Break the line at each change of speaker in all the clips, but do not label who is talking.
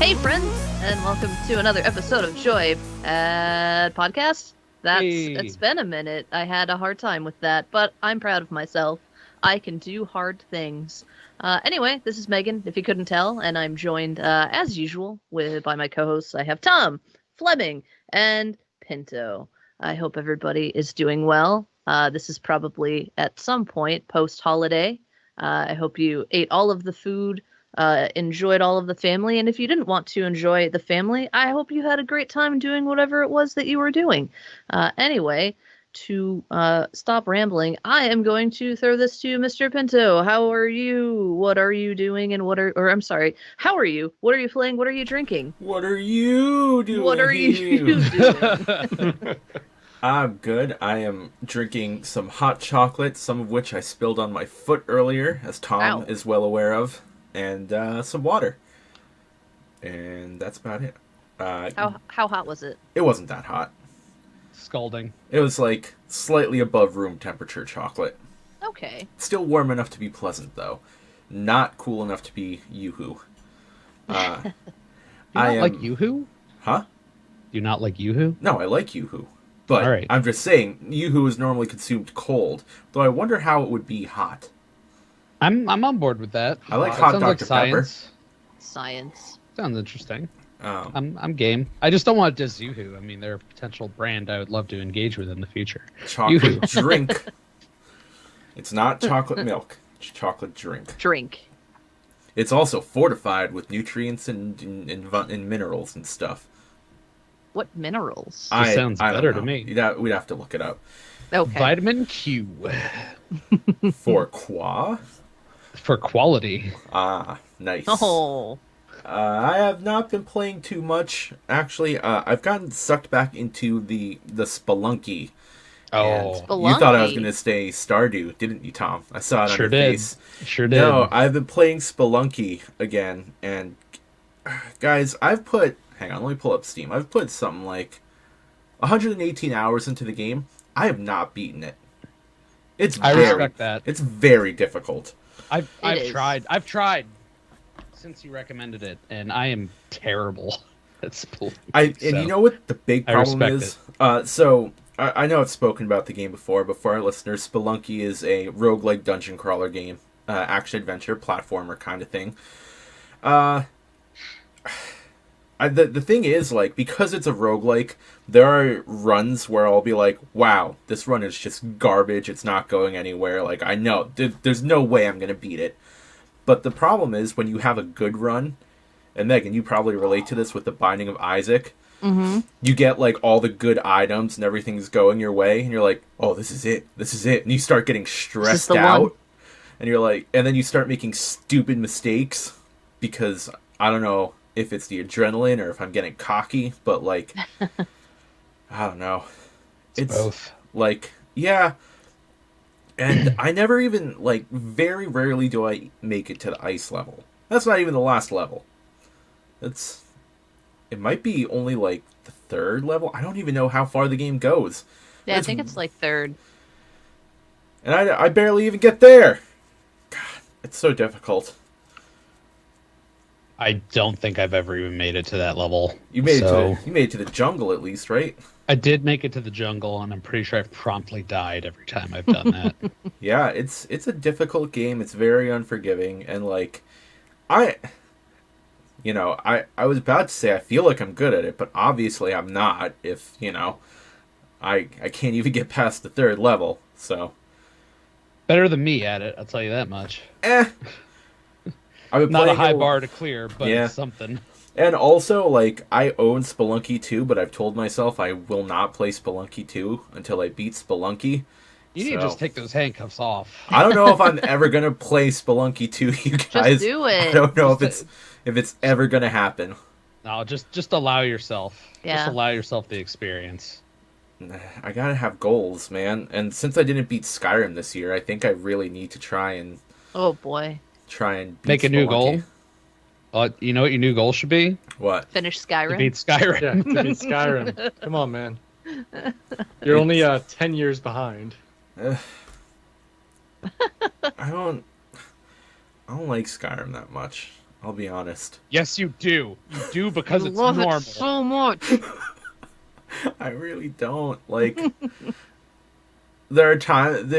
Hey, friends, and welcome to another episode of JoyPad Podcast. It's been a minute. I had a hard time with that, but I'm proud of myself. I can do hard things. Anyway, this is Megan, if you couldn't tell, and I'm joined, as usual, by my co-hosts. I have Tom, Fleming, and Pinto. I hope everybody is doing well. This is probably at some point post-holiday. I hope you ate all of the food, enjoyed all of the family, and if you didn't want to enjoy the family, I hope you had a great time doing whatever it was that you were doing. Anyway, to stop rambling, I am going to throw this to Mr. Pinto. How are you? What are you doing? And how are you? What are you playing? What are you drinking?
What are you doing?
What are you doing?
I'm good. I am drinking some hot chocolate, some of which I spilled on my foot earlier, as Tom is well aware of, and some water. And that's about it.
How hot was it?
It wasn't that hot.
Scalding.
It was like slightly above room temperature chocolate.
Okay.
Still warm enough to be pleasant, though. Not cool enough to be Yoo-hoo.
Do you not like Yoo-hoo?
Huh?
Do you not like Yoo-hoo?
No, I like Yoo-hoo. But
all right.
I'm just saying, Yoo-hoo is normally consumed cold, though I wonder how it would be hot.
I'm on board with that.
I like
That
hot
sounds
Dr.
like
Pepper.
Science.
Sounds interesting. I'm game. I just don't want to diss Yoo-hoo. I mean, they're a potential brand I would love to engage with in the future.
Chocolate
Yoo-hoo.
drink. It's not chocolate milk. It's chocolate drink.
Drink.
It's also fortified with nutrients and minerals and stuff.
What minerals?
This sounds
I don't
better
know.
to me.
We'd have to look it up.
Okay.
Vitamin Q.
For qua?
For quality.
Ah, nice.
Oh.
I have not been playing too much. Actually, I've gotten sucked back into the Spelunky.
Oh.
Spelunky.
You thought I was going to say Stardew, didn't you, Tom? I saw it on your face.
Sure did.
No, I've been playing Spelunky again, and guys, hang on, let me pull up Steam. I've put something like 118 hours into the game. I have not beaten it.
I respect that.
It's very difficult.
I've tried since you recommended it, and I am terrible at Spelunky.
You know what the big problem is? So I know I've spoken about the game before, but for our listeners, Spelunky is a roguelike dungeon crawler game, action adventure platformer kind of thing. The thing is, like, because it's a roguelike, there are runs where I'll be like, wow, this run is just garbage, it's not going anywhere, like, I know, there's no way I'm gonna beat it. But the problem is, when you have a good run, and Megan, you probably relate to this with the Binding of Isaac, you get, like, all the good items and everything's going your way, and you're like, oh, this is it, and you start getting stressed out, and you're like, and then you start making stupid mistakes, because, I don't know if it's the adrenaline or if I'm getting cocky, but, like, I don't know.
It's both.
Like, yeah. And I never even, like, very rarely do I make it to the ice level. That's not even the last level. It might be only, like, the third level. I don't even know how far the game goes.
Yeah, I think it's like third.
And I barely even get there. God, it's so difficult.
I don't think I've ever even made it to that level.
You made it to the jungle at least, right?
I did make it to the jungle, and I'm pretty sure I've promptly died every time I've done that.
Yeah, it's a difficult game. It's very unforgiving, and like, I was about to say I feel like I'm good at it, but obviously I'm not. If I can't even get past the third level. So
better than me at it, I'll tell you that much.
Not
a high bar to clear, but
yeah.
It's something.
And also, like, I own Spelunky 2, but I've told myself I will not play Spelunky 2 until I beat Spelunky.
You need to just take those handcuffs off.
I don't know if I'm ever gonna play Spelunky 2, you guys.
Just do it.
I don't know if it's ever gonna happen.
No, just allow yourself.
Yeah.
Just allow yourself the experience.
I gotta have goals, man. And since I didn't beat Skyrim this year, I think I really need to try and...
Oh, boy.
Beat
Make a new
Spelunky.
goal. You know what your new goal should be?
What?
Finish Skyrim.
To beat Skyrim.
Yeah, to beat Skyrim. Come on, man. You're only 10 years behind.
I don't like Skyrim that much. I'll be honest.
Yes, you do. You do because
I
it's
love
normal.
it so much.
I really don't. Like, there are times...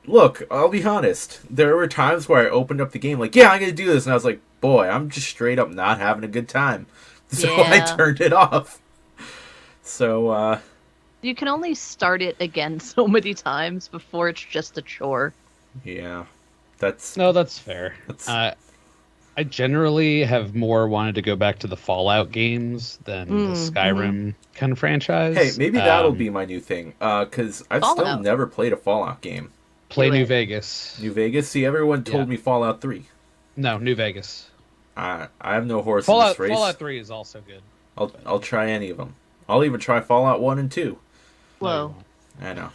Look, I'll be honest. There were times where I opened up the game like, yeah, I'm going to do this. And I was like, boy, I'm just straight up not having a good time. So I
Yeah.
turned it off. So,
You can only start it again so many times before it's just a chore.
yeah. That's...
No, that's fair.
That's-
I generally have more wanted to go back to the Fallout games than the Skyrim kind of franchise.
Hey, maybe that'll be my new thing. Because I've still
Fallout.
never played a Fallout game.
Play
Do
New
it.
Vegas.
New Vegas? See, everyone told
Yeah.
me Fallout 3.
No, New Vegas.
I have no horse in
Fallout
this race.
Fallout 3 is also good.
I'll try any of them. I'll even try Fallout 1 and 2.
Whoa.
I know.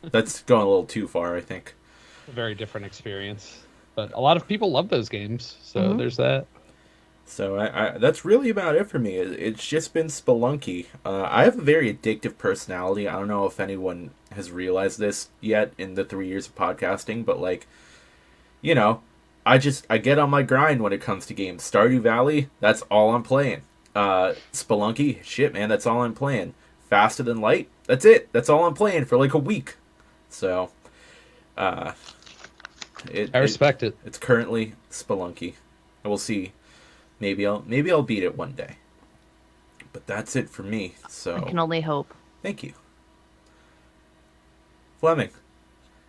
That's going a little too far, I think.
A very different experience. But a lot of people love those games, so there's that.
So I that's really about it for me. It's just been Spelunky. I have a very addictive personality. I don't know if anyone has realized this yet in the 3 years of podcasting, but like, you know, I get on my grind when it comes to games. Stardew Valley, that's all I'm playing. Spelunky, shit man, that's all I'm playing. Faster Than Light, that's it. That's all I'm playing for like a week. So, I
respect it.
It's currently Spelunky. And we'll see. Maybe I'll beat it one day. But that's it for me. So
I can only hope.
thank you. Fleming,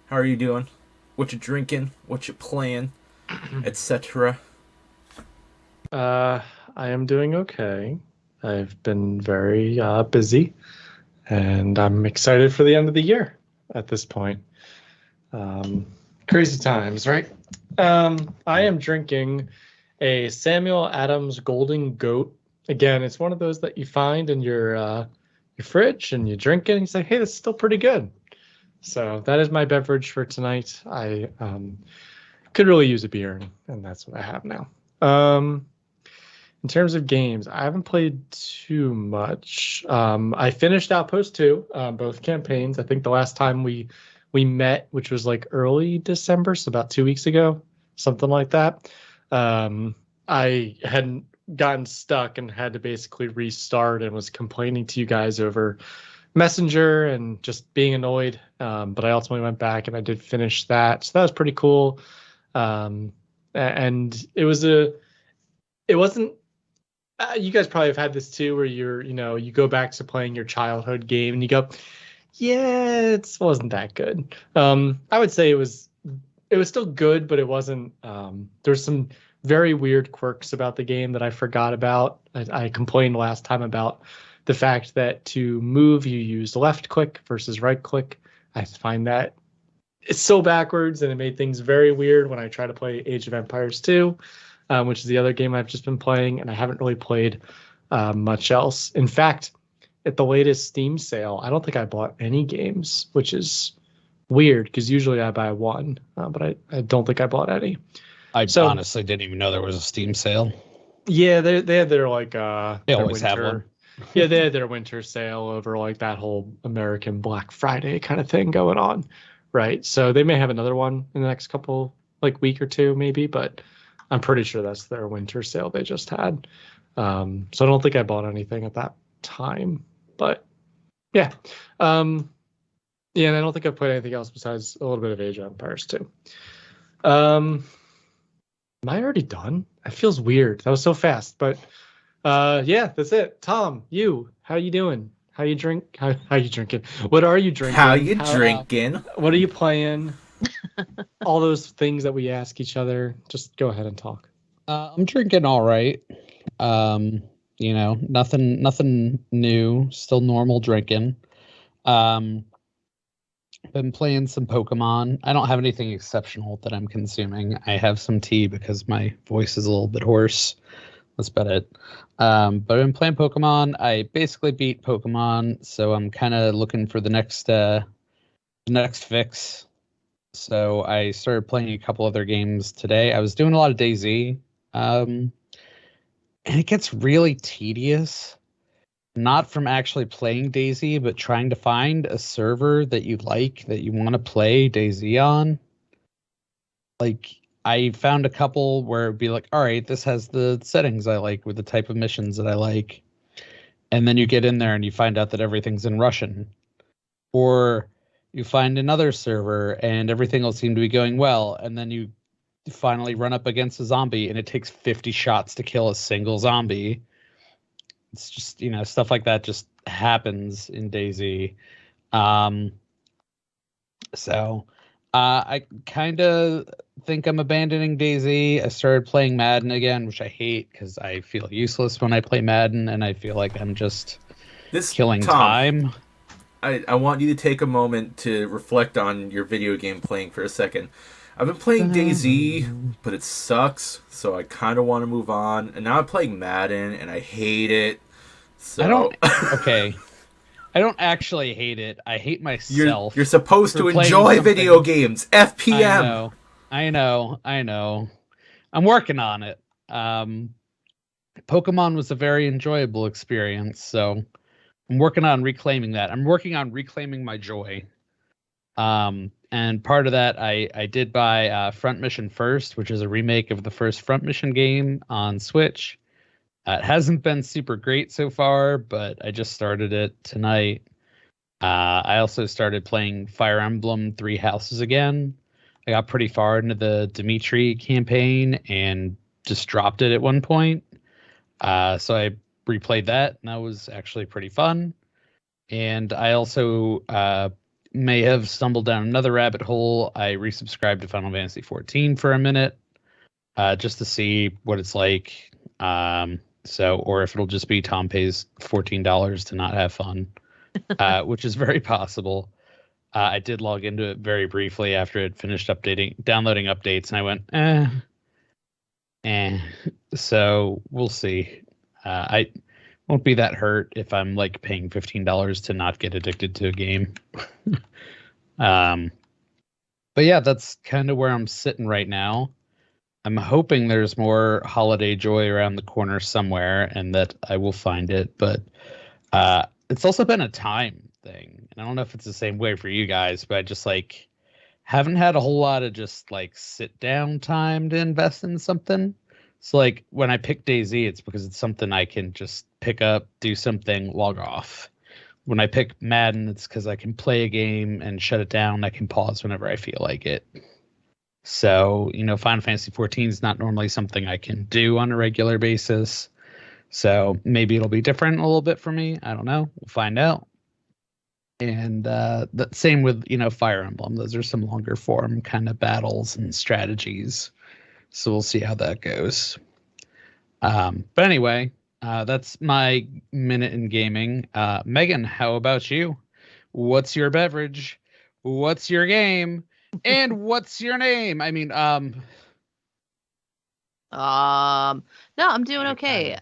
how are you doing? What you drinking? What you playing? Etc.
I am doing okay. I've been very busy, and I'm excited for the end of the year at this point. Crazy times, right? I am drinking a Samuel Adams Golden Goat. Again, it's one of those that you find in your fridge and you drink it and you say, hey, this is still pretty good. So that is my beverage for tonight. I could really use a beer, and that's what I have now. In terms of games, I haven't played too much. I finished Outpost 2, both campaigns. I think the last time we met, which was like early December, so about 2 weeks ago, something like that. I hadn't gotten stuck and had to basically restart and was complaining to you guys over Messenger and just being annoyed. But I ultimately went back and I did finish that. So that was pretty cool. And it wasn't, you guys probably have had this too, where you go back to playing your childhood game and you go, yeah, it wasn't that good. I would say it was still good, but it wasn't, there's some very weird quirks about the game that I forgot about. I complained last time about the fact that to move, you use left click versus right click. I find that it's so backwards, and it made things very weird when I try to play Age of Empires 2, which is the other game I've just been playing, and I haven't really played much else. In fact, at the latest Steam sale, I don't think I bought any games, which is weird because usually I buy one, but I don't think I bought any.
I honestly didn't even know there was a Steam sale.
Yeah, they had their like
they always have one.
Yeah, they had their winter sale over like that whole American Black Friday kind of thing going on, right? So they may have another one in the next couple like week or two maybe, but I'm pretty sure that's their winter sale they just had. So I don't think I bought anything at that time, but yeah. Yeah, and I don't think I've played anything else besides a little bit of Age of Empires 2. Am I already done? That feels weird. That was so fast, but yeah, that's it. Tom, how you doing? How you drink? How you drinking? What are you drinking?
How you drinking?
What are you playing? All those things that we ask each other. Just go ahead and talk.
I'm drinking all right. Nothing new. Still normal drinking. Been playing some Pokemon. I don't have anything exceptional that I'm consuming. I have some tea because my voice is a little bit hoarse. That's about it. But I've been playing Pokemon. I basically beat Pokemon, so I'm kind of looking for the next fix. So I started playing a couple other games today. I was doing a lot of DayZ, and it gets really tedious. Not from actually playing DayZ, but trying to find a server that you like, that you want to play DayZ on. Like, I found a couple where it'd be like, all right, this has the settings I like with the type of missions that I like. And then you get in there and you find out that everything's in Russian. Or you find another server and everything will seem to be going well. And then you finally run up against a zombie and it takes 50 shots to kill a single zombie. It's just, stuff like that just happens in DayZ. So I kind of think I'm abandoning DayZ. I started playing Madden again, which I hate because I feel useless when I play Madden, and I feel like I'm just killing time.
I want you to take a moment to reflect on your video game playing for a second. I've been playing DayZ, but it sucks, so I kind of want to move on. And now I'm playing Madden, and I hate it. So.
I don't... Okay. I don't actually hate it. I hate myself.
You're supposed to enjoy video games. FPM.
I know. I'm working on it. Pokemon was a very enjoyable experience, so I'm working on reclaiming that. I'm working on reclaiming my joy. And part of that, I did buy Front Mission First, which is a remake of the first Front Mission game on Switch. It hasn't been super great so far, but I just started it tonight. I also started playing Fire Emblem Three Houses again. I got pretty far into the Dimitri campaign and just dropped it at one point. So I replayed that, and that was actually pretty fun. And I also may have stumbled down another rabbit hole. I resubscribed to Final Fantasy XIV for a minute, just to see what it's like. Or if it'll just be Tom pays $14 to not have fun, which is very possible. I did log into it very briefly after it finished downloading updates, and I went, So we'll see. I won't be that hurt if I'm like paying $15 to not get addicted to a game. But yeah, that's kind of where I'm sitting right now. I'm hoping there's more holiday joy around the corner somewhere and that I will find it. But it's also been a time thing. And I don't know if it's the same way for you guys, but I just haven't had a whole lot of just sit down time to invest in something. So when I pick DayZ, it's because it's something I can just pick up, do something, log off. When I pick Madden, it's because I can play a game and shut it down. I can pause whenever I feel like it. So, Final Fantasy XIV is not normally something I can do on a regular basis. So maybe it'll be different a little bit for me. I don't know. We'll find out. And the same with, Fire Emblem. Those are some longer form kind of battles and strategies. So we'll see how that goes. But anyway, that's my minute in gaming. Megan, how about you? What's your beverage? What's your game? And what's your name? I mean,
no, I'm doing okay.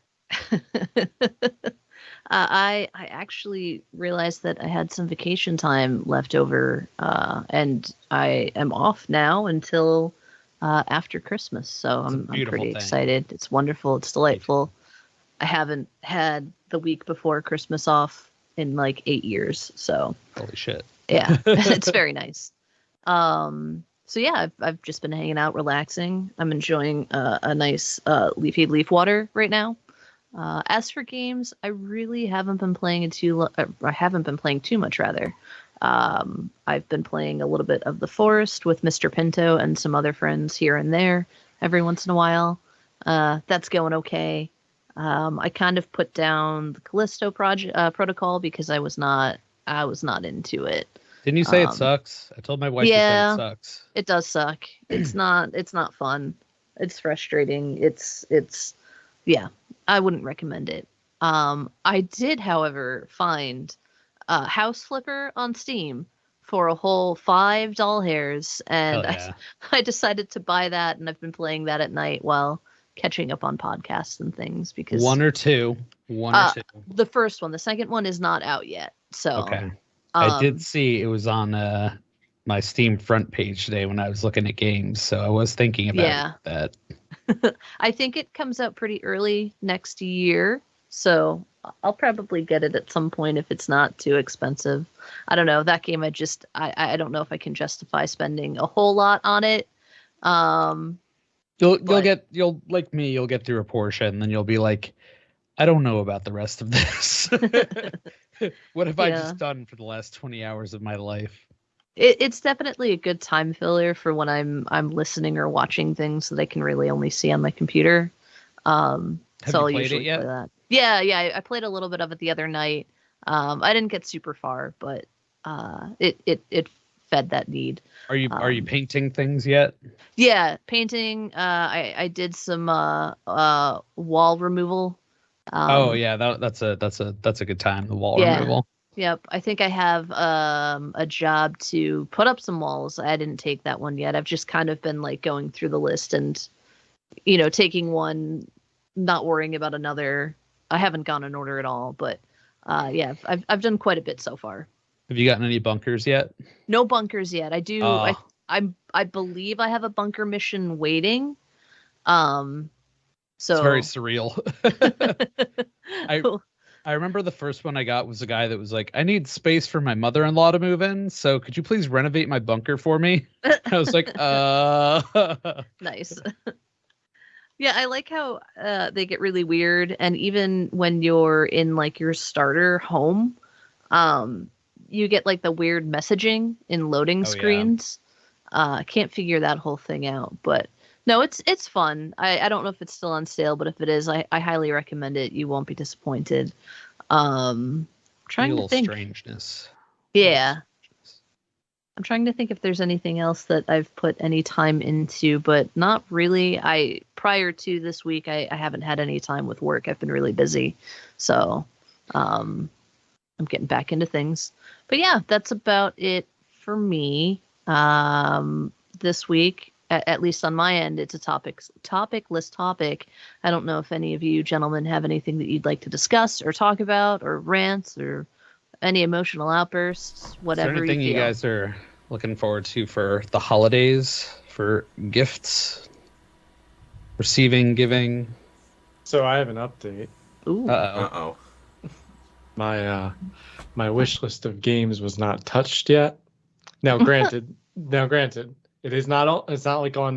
I actually realized that I had some vacation time left over, and I am off now until after Christmas. So I'm pretty excited. It's wonderful. It's delightful. I haven't had the week before Christmas off in 8 years. So
holy shit.
Yeah, it's very nice. So yeah, I've just been hanging out, relaxing. I'm enjoying a nice leafy leaf water right now. As for games, I really haven't been playing I haven't been playing too much rather. I've been playing a little bit of The Forest with Mr. Pinto and some other friends here and there every once in a while. That's going okay. I kind of put down the Callisto protocol because I was not into it.
Didn't you say it sucks? I told my wife that it sucks.
It does suck. It's not fun. It's frustrating. It's yeah, I wouldn't recommend it. I did, however, find House Flipper on Steam for a whole 5 doll hairs, and I decided to buy that, and I've been playing that at night while catching up on podcasts and things because
one or two.
The first one, the second one is not out yet. So
okay. I did see it was on my Steam front page today when I was looking at games, so I was thinking about that.
I think it comes out pretty early next year, so I'll probably get it at some point if it's not too expensive. I don't know. That game, I don't know if I can justify spending a whole lot on it.
You'll like me, you'll get through a portion, then you'll be like, I don't know about the rest of this. What have I just done for the last 20 hours of my life?
It's definitely a good time filler for when I'm listening or watching things that I can really only see on my computer.
Have
so
you
I'll
played
usually
it yet?
play that. Yeah, I played a little bit of it the other night. I didn't get super far, but it fed that need.
Are you painting things yet?
Yeah, painting. I did some wall removal.
Oh yeah, that's a good time. The wall
Yeah.
removal.
Yep, I think I have a job to put up some walls. I didn't take that one yet. I've just kind of been like going through the list and taking one, not worrying about another. I haven't gone in order at all, but yeah, I've done quite a bit so far.
Have you gotten any bunkers yet?
No bunkers yet. I do.
Oh.
I believe I have a bunker mission waiting. So
It's very surreal. I remember the first one I got was a guy that was like, I need space for my mother-in-law to move in, so could you please renovate my bunker for me? I was like,
Nice. Yeah, I like how they get really weird, and even when you're in like your starter home, you get like the weird messaging in loading screens. I can't figure that whole thing out, but no, it's fun. I don't know if it's still on sale, but if it is, I highly recommend it. You won't be disappointed. Trying to think.
Strangeness.
Yeah. I'm trying to think if there's anything else that I've put any time into, but not really. Prior to this week, I haven't had any time with work. I've been really busy. So I'm getting back into things. But yeah, that's about it for me. This week. At least on my end, it's a topicless topic. I don't know if any of you gentlemen have anything that you'd like to discuss or talk about or rants or any emotional outbursts, whatever.
Is there anything you guys are looking forward to for the holidays, for gifts, receiving, giving?
So I have an update.
Ooh.
Uh-oh.
My wish list of games was not touched yet. Now granted, it is not. It's not like on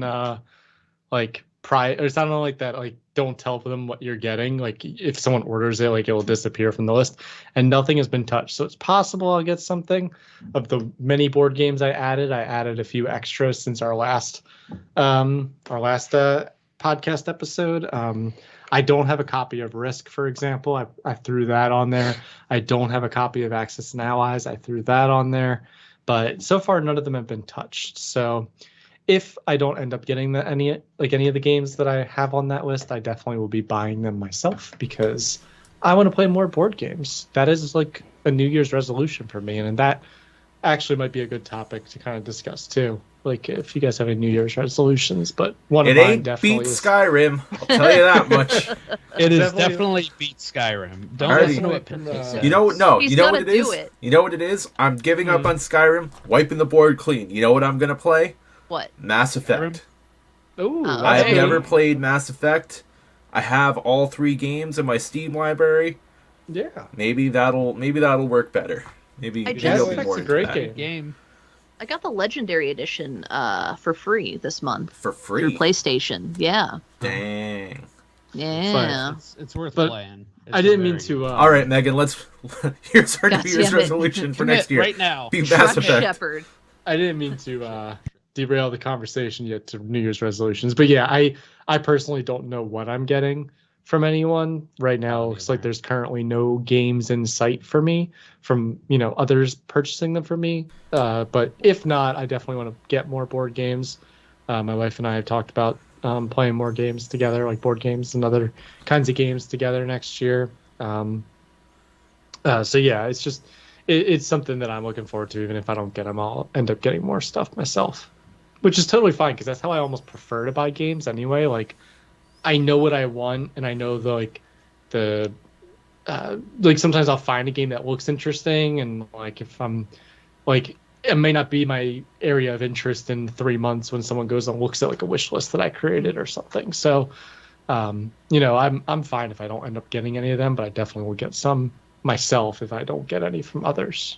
like or it's not on like that. Like don't tell them what you're getting. Like if someone orders it, like it will disappear from the list, and nothing has been touched. So it's possible I'll get something. Of the many board games I added a few extras since our last podcast episode. I don't have a copy of Risk, for example. I threw that on there. I don't have a copy of Axis and Allies. I threw that on there. But so far, none of them have been touched. So if I don't end up getting any of the games that I have on that list, I definitely will be buying them myself because I want to play more board games. That is like a New Year's resolution for me. And that actually might be a good topic to kind of discuss too. Like if you guys have any New Year's resolutions, but one of mine definitely
beat
is
Skyrim. I'll tell you that much.
It is definitely beat Skyrim. Don't listen to what Pimp says.
You know what? No,
He's
you know what
gonna
it is.
do it.
You know what it is. I'm giving up on Skyrim, wiping the board clean. You know what I'm gonna play?
What?
Mass Effect.
Ooh,
I have never played Mass Effect. I have all 3 games in my Steam library.
Yeah.
Maybe that'll work better. Maybe
Mass
it'll be
Effect's
more
a
into
great
that.
game.
I got the Legendary Edition for free this month.
For free?
Through PlayStation. Yeah.
Dang.
Yeah.
It's worth
But
playing.
I didn't mean to.
All right, Megan. Here's our New
God
Year's
damn it.
resolution for next year.
Right now.
Be Mass
Truck
Effect.
Shepherd.
I didn't mean to derail the conversation yet to New Year's resolutions, but yeah, I personally don't know what I'm getting from anyone right now. Looks like there's currently no games in sight for me from others purchasing them for me. But if not, I definitely want to get more board games. My wife and I have talked about playing more games together, like board games and other kinds of games together next year. So yeah, it's just it's something that I'm looking forward to. Even if I don't get them, I'll end up getting more stuff myself, which is totally fine because that's how I almost prefer to buy games anyway. Like I know what I want, and I know sometimes I'll find a game that looks interesting, and like if I'm like it may not be my area of interest in 3 months when someone goes and looks at like a wish list that I created or something. So I'm fine if I don't end up getting any of them, but I definitely will get some myself if I don't get any from others.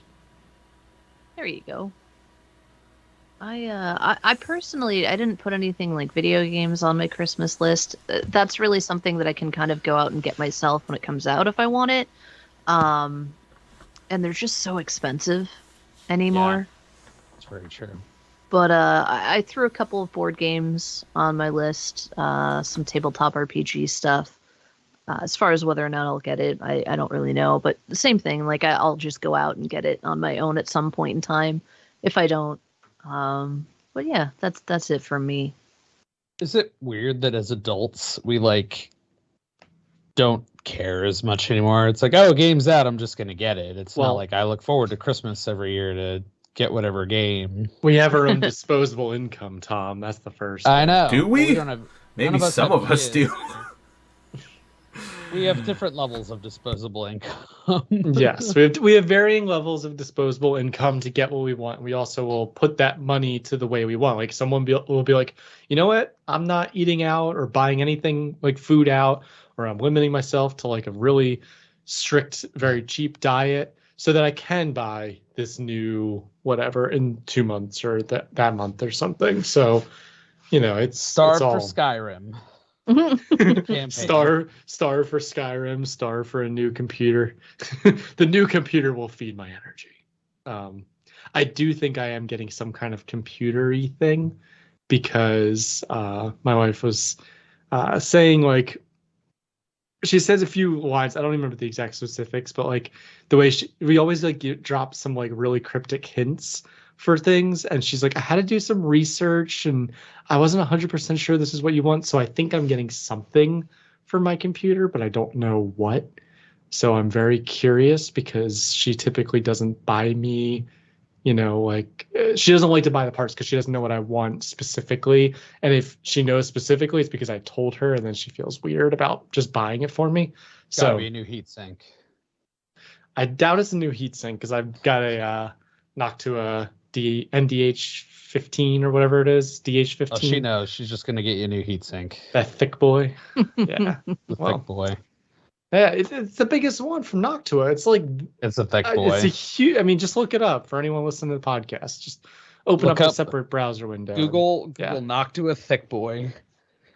There you go. I personally, I didn't put anything like video games on my Christmas list. That's really something that I can kind of go out and get myself when it comes out if I want it. And they're just so expensive anymore.
That's very true.
But I threw a couple of board games on my list, some tabletop RPG stuff. As far as whether or not I'll get it, I don't really know. But the same thing, like I'll just go out and get it on my own at some point in time. If I don't, but yeah, that's it for me.
Is it weird that as adults we like don't care as much anymore? It's like, oh, game's out, I'm just gonna get it. It's not like I look forward to Christmas every year to get whatever game.
We have our own disposable income, Tom. That's the first.
I know.
Do we?
Don't have,
Maybe some of us do.
We have different levels of disposable income.
Yes, we have varying levels of disposable income to get what we want. We also will put that money to the way we want. Like someone will be like, you know what? I'm not eating out or buying anything like food out, or I'm limiting myself to like a really strict, very cheap diet so that I can buy this new whatever in 2 months or that month or something. So, it's
Starve
all...
for Skyrim.
Star for Skyrim, star for a new computer. The new computer will feed my energy. I do think I am getting some kind of computer-y thing because my wife was saying, like, she says a few lines. I don't remember the exact specifics, but like the way we always like drop some like really cryptic hints for things, and she's like, I had to do some research and I wasn't 100% sure this is what you want, so I think I'm getting something for my computer, but I don't know what. So I'm very curious because she typically doesn't buy me, like she doesn't like to buy the parts because she doesn't know what I want specifically, and if she knows specifically it's because I told her, and then she feels weird about just buying it for me.
Gotta be a new heatsink.
I doubt it's a new heatsink because I've got a Noctua NDH 15 or whatever it is, DH 15.
Oh, she knows. She's just gonna get you a new heatsink.
That thick boy. Yeah.
Thick boy.
Yeah, it's the biggest one from Noctua. It's like
it's a thick boy.
It's a huge. I mean, just look it up for anyone listening to the podcast. Just open up a separate browser window.
Google Noctua thick boy.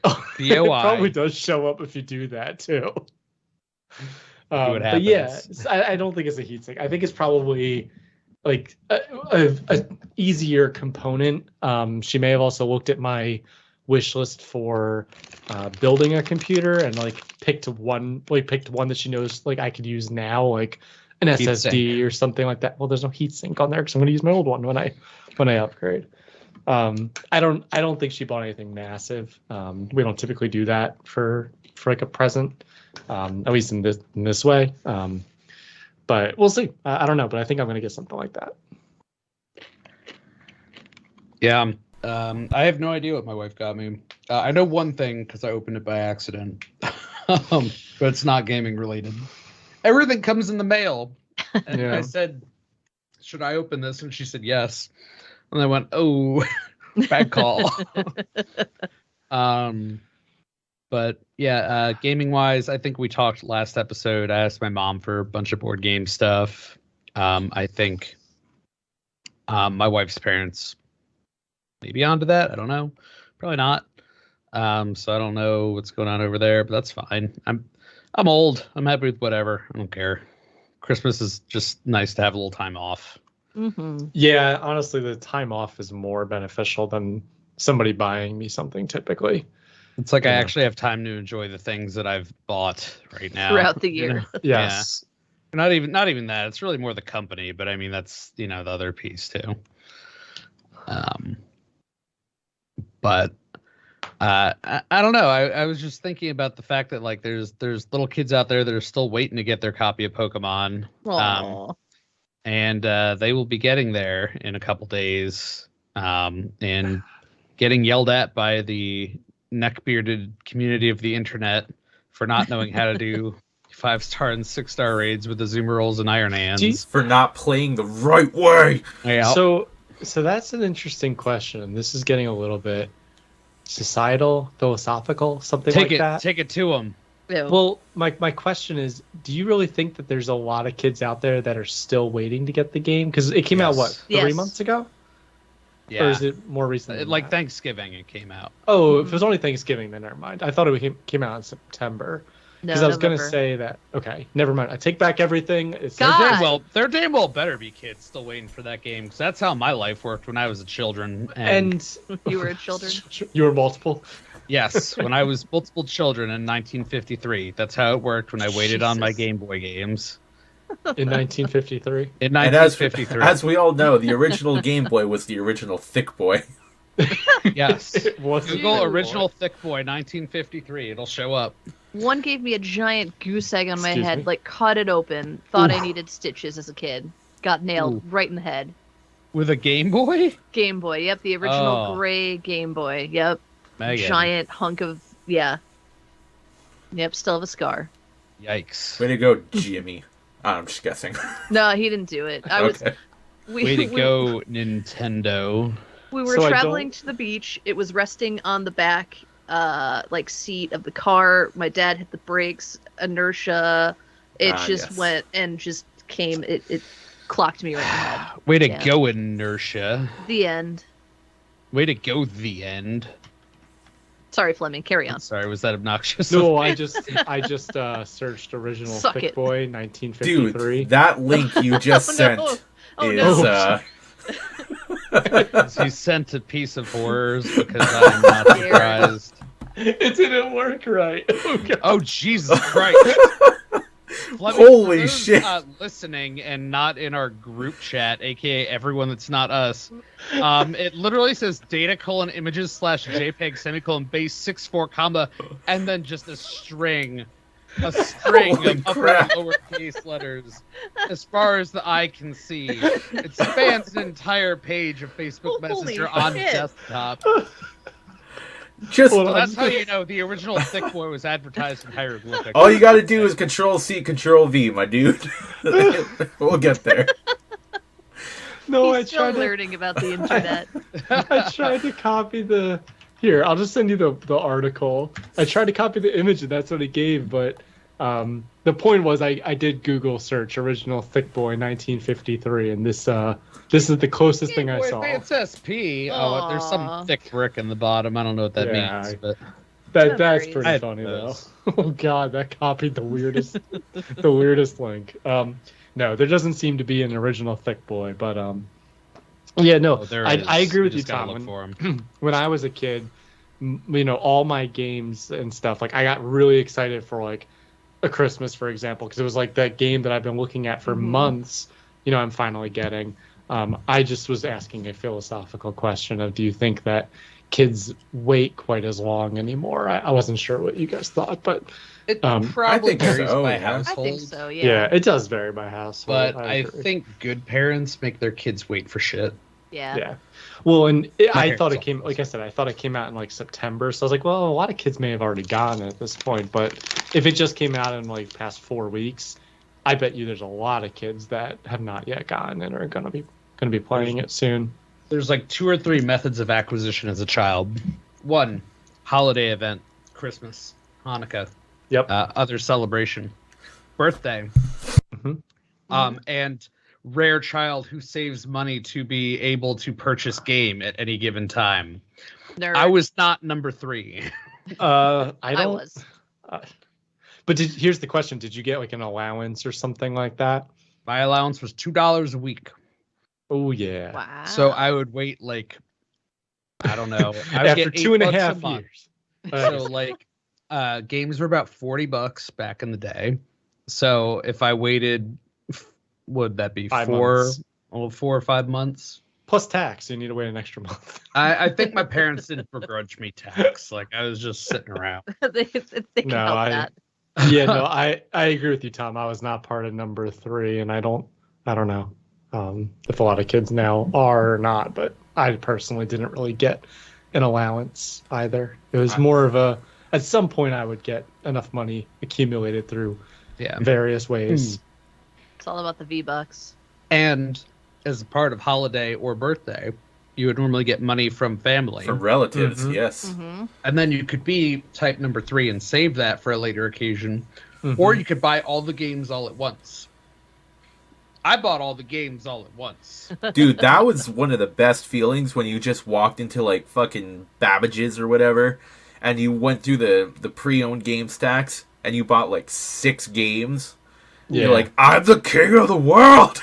Oh, it probably does show up if you do that too. But yeah, I don't think it's a heatsink. I think it's probably like a easier component. She may have also looked at my wish list for building a computer and like picked one that she knows like I could use now, like an SSD or something like that. Well, there's no heatsink on there because I'm going to use my old one when I upgrade. I don't think she bought anything massive. We don't typically do that for like a present, at least in this way. But we'll see. I don't know, but I think I'm going to get something like that.
Yeah. I have no idea what my wife got me. I know one thing because I opened it by accident, but it's not gaming related. Everything comes in the mail. And I said, should I open this? And she said, yes. And I went, oh, bad call. But yeah, gaming wise, I think we talked last episode. I asked my mom for a bunch of board game stuff. I think my wife's parents may be onto that. I don't know. Probably not. So I don't know what's going on over there, but that's fine. I'm old. I'm happy with whatever. I don't care. Christmas is just nice to have a little time off.
Mm-hmm.
Yeah, honestly, the time off is more beneficial than somebody buying me something typically.
It's like I actually have time to enjoy the things that I've bought right now
throughout the year.
Yes.
Yeah. Not even that. It's really more the company, but I mean that's the other piece too. But I don't know. I was just thinking about the fact that like there's little kids out there that are still waiting to get their copy of Pokemon. And they will be getting there in a couple days, and getting yelled at by the neck-bearded community of the internet for not knowing how to do 5-star and 6-star raids with the Zoomerolls and Iron Hands.
For not playing the right way.
Yeah.
So that's an interesting question. This is getting a little bit societal, philosophical, something like that.
Take it to them.
Yeah.
Well, my question is, do you really think that there's a lot of kids out there that are still waiting to get the game? Because it came out, 3 months ago?
Yeah.
Or is it more recent? than
Like
that?
Thanksgiving it came out.
Oh, if it was only Thanksgiving, then never mind. I thought it came out in September.
No,
Because I was going to
November.
say that. Okay, never mind. I take back everything. It's
God!
There damn well better be kids still waiting for that game, because that's how my life worked when I was a children.
And
You were children?
You were multiple.
Yes, when I was multiple children in 1953. That's how it worked when I waited on my
Jesus.
Game Boy games.
In 1953.
In
And
1953.
as we all know, the original Game Boy was the original Thick Boy.
Yes.
It wasn't.
Google
Ew.
original Thick Boy 1953. It'll show up.
One gave me a giant goose egg on my
Excuse
head,
me?
like cut it open. Thought I
Oof.
needed stitches as a kid. Got nailed
Ooh.
right in the head.
With a Game Boy?
Game Boy, yep, the original
Oh.
gray Game Boy, yep.
Megan.
Giant hunk of, yeah. Yep, still have a scar.
Yikes.
Way to go, Jimmy. I'm just guessing.
No, he didn't do it. I was.
Okay.
Way to go, Nintendo.
We were
So I
traveling
don't-
to the beach. It was resting on the back, like seat of the car. My dad hit the brakes. Inertia. It just
Yes.
went and just came. It clocked me right in the head.
Way to
Yeah.
go, Inertia.
The end.
Way to go, the end.
Sorry, Fleming. Carry on.
Sorry, was that obnoxious?
No, I just searched original
Suck
Thick
it.
Boy 1953.
Dude, that link you just
Oh,
sent
no. Oh,
is
no.
He sent a piece of horrors because I'm not surprised.
It didn't work right. Oh, God.
Oh, Jesus Christ. Fleming,
Holy
for those,
shit.
Listening and not in our group chat, aka everyone that's not us. It literally says data : images / JPEG semicolon base 64 comma, and then just a string
Holy
of upper and
crap.
lowercase letters as far as the eye can see. It spans an entire page of Facebook
Holy
Messenger on
shit.
desktop.
just
Hold
So
on.
that's how you know the original Thick Boy was advertised in hieroglyphics.
all you gotta do is Control C, Control V, my dude. We'll get there.
No,
He's still learning about the internet.
I tried to copy the. Here, I'll just send you the article. I tried to copy the image, and that's what it gave. But the point was, I did Google search original Thick Boy 1953, and this is the closest thing I
Boy
saw.
Advance SP. Oh, there's
Aw.
some thick brick in the bottom. I don't know what that
Yeah,
means, but
That's
Memories.
pretty
I had
funny though.
those.
Oh God, that copied the weirdest, the weirdest link. No, there doesn't seem to be an original Thick Boy, but yeah, no,
oh, there
I
it is.
agree with you,
just gotta
Tom.
look for 'em.
When I was a kid, all my games and stuff, like I got really excited for like a Christmas, for example, because it was like that game that I've been looking at for months. I'm finally getting. I just was asking a philosophical question of, do you think that kids wait quite as long anymore? I wasn't sure what you guys thought, but
It
I
probably
think
varies
so,
by
yeah.
I
household.
think so,
yeah,
yeah.
it does vary by household.
But I
agree.
think good parents make their kids wait for shit.
Yeah.
Yeah. Well, and I
parents
thought it
also
came, like I said, I thought it came out in like September. So I was like, well, a lot of kids may have already gotten it at this point. But if it just came out in like past 4 weeks, I bet you there's a lot of kids that have not yet gotten it or are gonna be playing it soon.
There's like 2 or 3 methods of acquisition as a child. 1, holiday event, Christmas, Hanukkah,
Yep.
other celebration, birthday,
Mhm.
and rare child who saves money to be able to purchase game at any given time.
Nerd.
I was not number 3.
I
I
don't.
was.
But here's the question: did you get like an allowance or something like that?
My allowance was $2 a week.
Oh yeah.
Wow.
So I would wait like, I don't know. I would
After
get
2.5
$8 a month.
years.
So like games were about $40 back in the day. So if I waited, would that be
5
4
months.
or 5 months?
Plus tax, you need to wait an extra month.
I think my parents didn't begrudge me tax. Like I was just sitting around.
they can
No,
help that.
Yeah, no, I agree with you, Tom. I was not part of number 3, and I don't know if a lot of kids now are or not, but I personally didn't really get an allowance either. It was more of at some point I would get enough money accumulated through
Yeah.
various ways.
It's all about the V-Bucks.
And as a part of holiday or birthday, you would normally get money from family.
For relatives,
Mhm.
yes.
Mm-hmm.
And then you could be type number 3 and save that for a later occasion.
Mhm.
Or you could buy all the games all at once. I bought all the games all at once.
Dude, that was one of the best feelings when you just walked into like fucking Babbage's or whatever, and you went through the pre-owned game stacks and you bought like 6 games. Yeah. You're like, I'm the king of the world.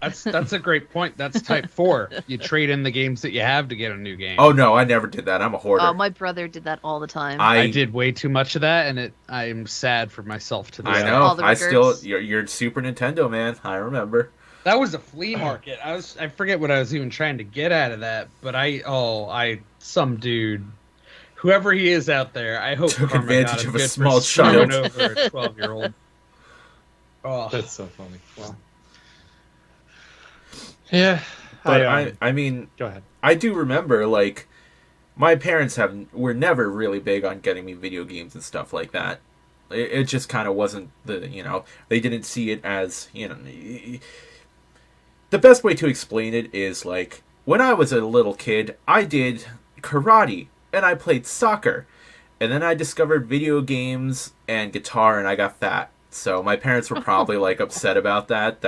That's a great point. That's type 4. You trade in the games that you have to get a new game.
Oh no, I never did that. I'm a hoarder.
Oh, my brother did that all the time.
I did way too much of that, and I'm sad for myself to this
I know. I still you're Super Nintendo man. I remember.
That was a flea market. I forget what I was even trying to get out of that, but some dude, whoever he is out there, I hope
took
Karma
advantage
got
of a small child
over a 12-year-old.
Oh, that's so funny. Wow. Yeah,
but I mean,
go ahead.
I do remember, like, my parents were never really big on getting me video games and stuff like that. It just kind of wasn't they didn't see it as, the best way to explain it is, like, when I was a little kid, I did karate, and I played soccer, and then I discovered video games and guitar, and I got fat. So my parents were probably, like, upset about that,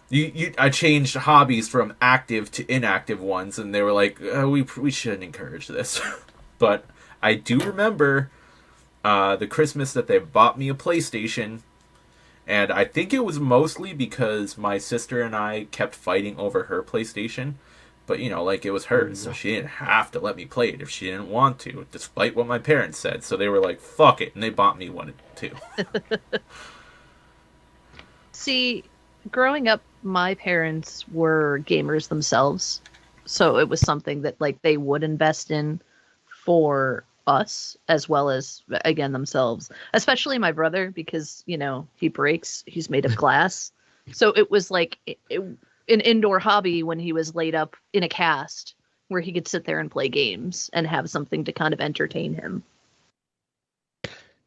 I changed hobbies from active to inactive ones, and they were like, we shouldn't encourage this. But I do remember the Christmas that they bought me a PlayStation, and I think it was mostly because my sister and I kept fighting over her PlayStation. But, it was hers, so she didn't have to let me play it if she didn't want to, despite what my parents said. So they were like, fuck it, and they bought me one too.
See, growing up, my parents were gamers themselves, so it was something that like they would invest in for us as well as, again, themselves, especially my brother, because he breaks, he's made of glass. So it was like an indoor hobby when he was laid up in a cast where he could sit there and play games and have something to kind of entertain him.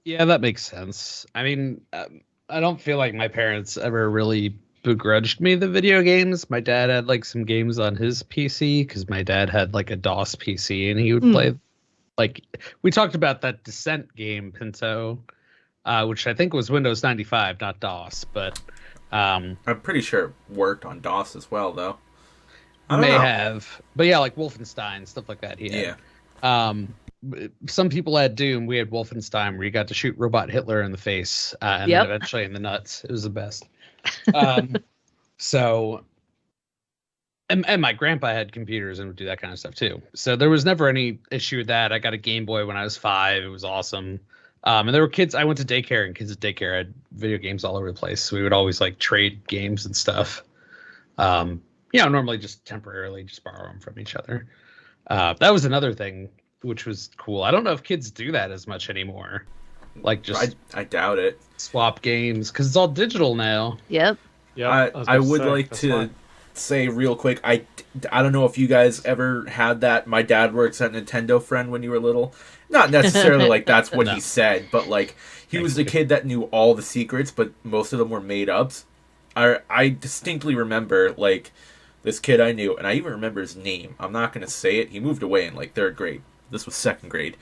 Yeah, that makes sense. I mean, I don't feel like my parents ever really begrudged me the video games. My dad had like some games on his PC because my dad had like a DOS PC, and he would play, like, we talked about that Descent game, Pinto, which I think was Windows 95, not DOS, but
I'm pretty sure it worked on DOS as well, though.
May have, but yeah, like Wolfenstein, stuff like that. Yeah. Some people had Doom. We had Wolfenstein, where you got to shoot Robot Hitler in the face and then eventually in the nuts. It was the best. So, and my grandpa had computers and would do that kind of stuff too. So there was never any issue with that. I got a Game Boy when I was 5. It was awesome. And there were kids. I went to daycare, and kids at daycare had video games all over the place. So we would always like trade games and stuff. Normally just temporarily just borrow them from each other. That was another thing which was cool. I don't know if kids do that as much anymore. Like, just
I doubt it.
Swap games, because it's all digital now.
Yep.
Yeah.
I would like to say real quick, I don't know if you guys ever had that. My dad works at Nintendo Friend when you were little. Not necessarily like that's what he said, but like he was the kid that knew all the secrets, but most of them were made ups. I distinctly remember like this kid I knew, and I even remember his name. I'm not going to say it. He moved away in like 3rd grade. This was 2nd grade.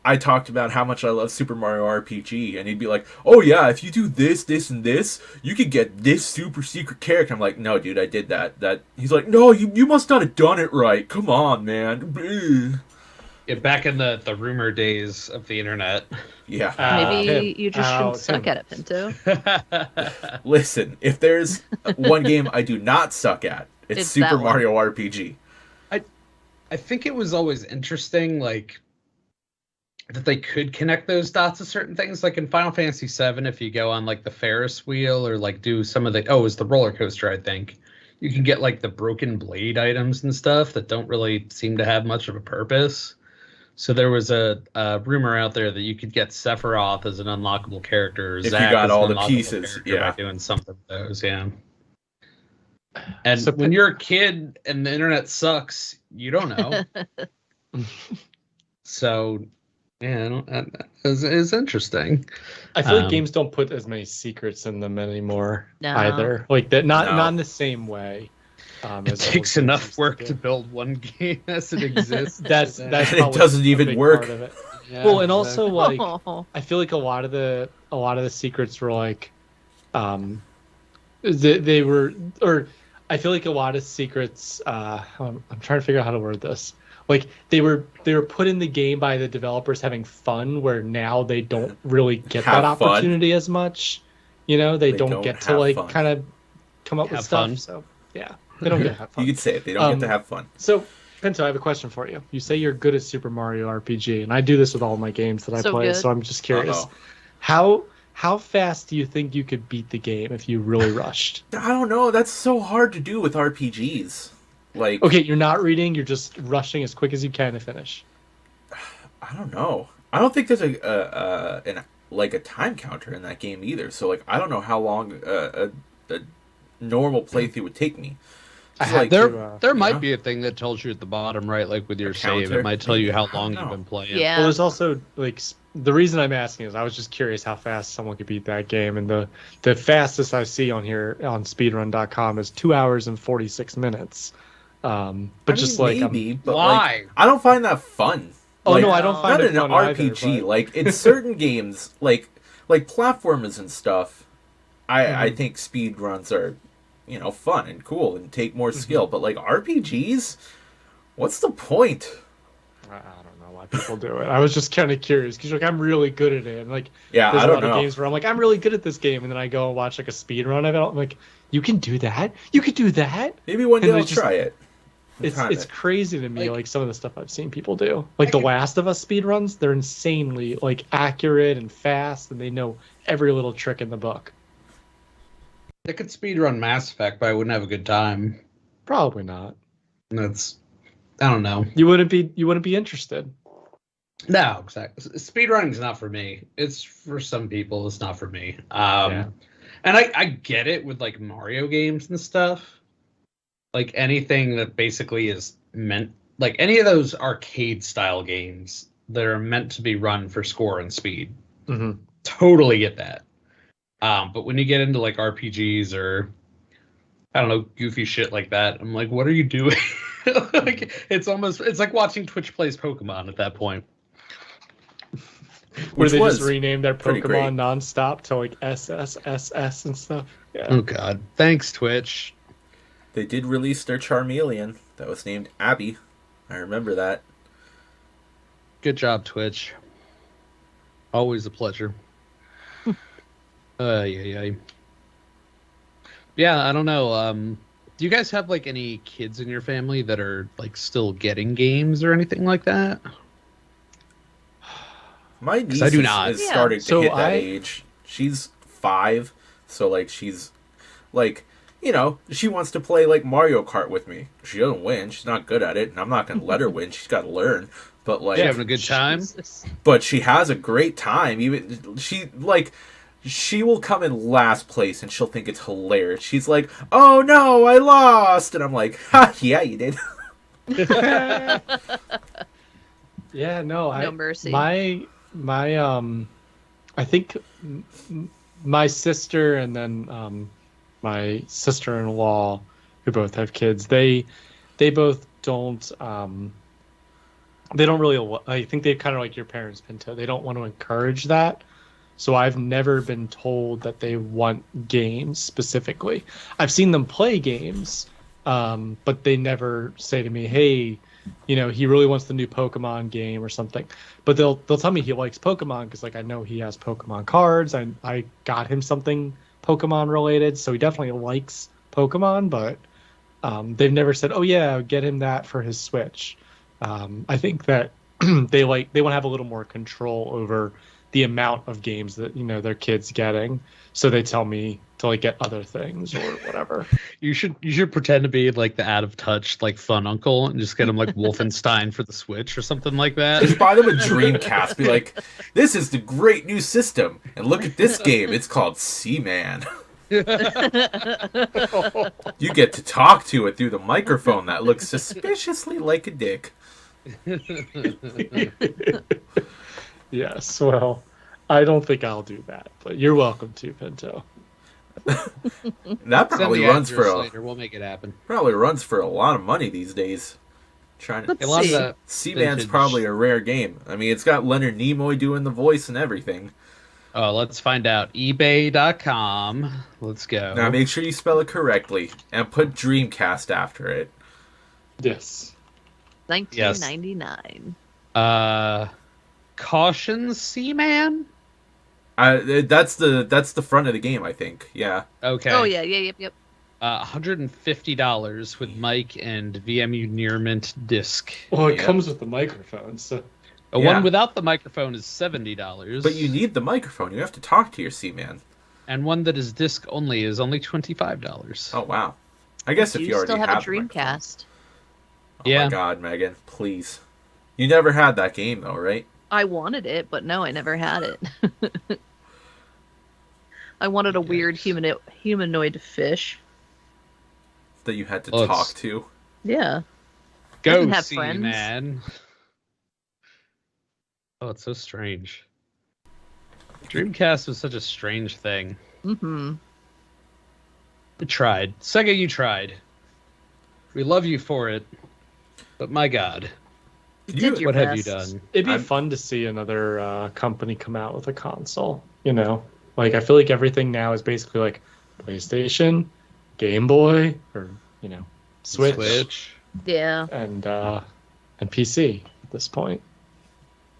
I talked about how much I love Super Mario RPG, and he'd be like, oh yeah, if you do this, this, and this, you could get this super secret character. I'm like, no, dude, I did that. He's like, no, you must not have done it right. Come on, man.
Yeah, back in the rumor days of the internet.
Yeah.
Maybe you just shouldn't suck at it, Pinto.
Listen, if there's one game I do not suck at, it's Super Mario RPG.
I think it was always interesting, like, that they could connect those dots to certain things. Like in Final Fantasy VII, if you go on like the Ferris wheel or like do some of the it's the roller coaster, I think you can get like the broken blade items and stuff that don't really seem to have much of a purpose. So there was a rumor out there that you could get Sephiroth as an unlockable character,
if
Zack
you got
as
all
an
the
unlockable
pieces,
by doing something with those, And so when you're a kid and the internet sucks, you don't know. So, yeah, it's interesting.
I feel like games don't put as many secrets in them anymore either. Like that, not in the same way.
It takes enough work to build one game as it exists.
that's
it doesn't even work.
Yeah, well, and also like I feel like a lot of the secrets were like They were, or I feel like a lot of secrets. I'm trying to figure out how to word this. Like they were put in the game by the developers having fun, where now they don't really get that
Have fun.
opportunity as much. You know, they don't get to
have
like
fun.
kind of come up with
Have
stuff.
fun.
So yeah, they don't get to have fun.
You could say it. They don't get to have fun.
So, Pinto, I have a question for you. You say you're good at Super Mario RPG, and I do this with all my games that I
So
play,
good.
so I'm just curious.
Uh-oh.
How fast do you think you could beat the game if you really rushed?
I don't know. That's so hard to do with RPGs. Like,
Okay, you're not reading, you're just rushing as quick as you can to finish.
I don't know. I don't think there's a time counter in that game either. So like, I don't know how long a normal playthrough would take me.
I
It's
had
like,
to,
There might
know?
be a thing that tells you at the bottom, right? Like with your
A
save,
counter?
it might tell you how
I don't
long
know.
you've been playing.
Yeah.
Well, there's also like the reason I'm asking is I was just curious how fast someone could beat that game, and the fastest I see on here on speedrun.com is 2 hours and 46 minutes. But
I mean,
just like
maybe, but
Why?
like, I don't find that fun.
oh
Like,
no, I don't find
not
it
in an
fun either,
RPG.
but-
Like in certain games, like platformers and stuff, I think speed runs are, fun and cool and take more skill. But like RPGs, what's the point?
I don't know why people do it. I was just kind of curious because like I'm really good at it. And like
Yeah,
there's
I
a
don't
lot of
know.
games where I'm like I'm really good at this game, and then I go and watch like a speed run of it. I'm like, you can do that? You could do that?
Maybe one day
And
I'll
they just-
try it.
It's crazy to me,
Like-
like some of the stuff I've seen people do. Like the Last of Us speed runs, they're insanely like accurate and fast, and they know every little trick in the book.
I could speedrun Mass Effect, but I wouldn't have a good time.
Probably not.
That's, I don't know.
You wouldn't be interested.
No, exactly. Speedrunning's not for me. It's for some people. It's not for me.
Yeah.
And I get it with like Mario games and stuff. Like anything that basically is meant, like any of those arcade style games that are meant to be run for score and speed.
Mm-hmm.
Totally get that. But when you get into like RPGs or I don't know, goofy shit like that, I'm like, what are you doing? Like it's like watching Twitch plays Pokemon at that point.
Where
Which
they
was
just renamed their
pretty great.
Pokemon nonstop to like SSSS and stuff. Yeah.
Oh god. Thanks, Twitch.
They did release their Charmeleon that was named Abby. I remember that.
Good job, Twitch. Always a pleasure. Yeah. Yeah, I don't know. Do you guys have like any kids in your family that are like still getting games or anything like that?
My niece
I do
is,
not.
is
Yeah.
starting to
So
hit that
I-
age. She's 5, so like she's like, she wants to play like Mario Kart with me. She doesn't win. She's not good at it, and I'm not going to let her win. She's got to learn. But like,
You having a good time?
Jesus.
but she has a great time. Even she will come in last place and she'll think it's hilarious. She's like, "Oh no, I lost," and I'm like, "Ha, yeah, you did."
Yeah, no,
No mercy.
My I think my sister and then my sister-in-law, who both have kids, they both don't they don't really. I think they kind of like your parents, Pinto. They don't want to encourage that. So I've never been told that they want games specifically. I've seen them play games, but they never say to me, "Hey, he really wants the new Pokemon game or something." But they'll tell me he likes Pokemon because like I know he has Pokemon cards. I got him something Pokemon related, so he definitely likes Pokemon. But they've never said, "Oh yeah, get him that for his Switch." I think that they want to have a little more control over the amount of games that their kids getting, so they tell me to like get other things or whatever.
You should pretend to be like the out of touch like fun uncle and just get him like Wolfenstein for the Switch or something like that.
Just buy them a Dreamcast. Be like, "This is the great new system, and look at this game. It's called Seaman." You get to talk to it through the microphone that looks suspiciously like a dick.
Yes, well, I don't think I'll do that, but you're welcome to, Pinto.
That
Send
probably
the
runs
address
for
later. We'll make it happen.
a lot of money these days. Trying to
Let's
A lot of
see.
the
Seaman's
vintage-
probably a rare game. I mean, it's got Leonard Nimoy doing the voice and everything.
Oh, let's find out. eBay.com. Let's go.
Now make sure you spell it correctly and put Dreamcast after it.
Yes.
1999.
Caution, Seaman?
That's the front of the game, I think. Yeah.
Okay.
Oh yeah, yep.
$150 with mic and VMU Nearmint disc.
Well, it
Yep.
comes with the microphone, so
One without the microphone is $70.
But you need the microphone. You have to talk to your Seaman.
And one that is disc only is only $25.
Oh wow. I guess if you already
still have a
the microphone.
Dreamcast.
Oh
Yeah.
my god, Megan, please. You never had that game though, right?
I wanted it, but no, I never had it. I wanted a weird humanoid fish.
That you had to
Well,
talk to.
Yeah.
Go,
didn't have
Seaman. Oh, it's so strange. Dreamcast was such a strange thing.
Mm-hmm.
You tried. Sega, you tried. We love you for it. But my god.
Did your
What have you
best.
done?
it'd be
I'm-
fun to see another company come out with a console. You know, like I feel like everything now is basically like PlayStation, Game Boy, or Switch,
Yeah.
and PC at this point.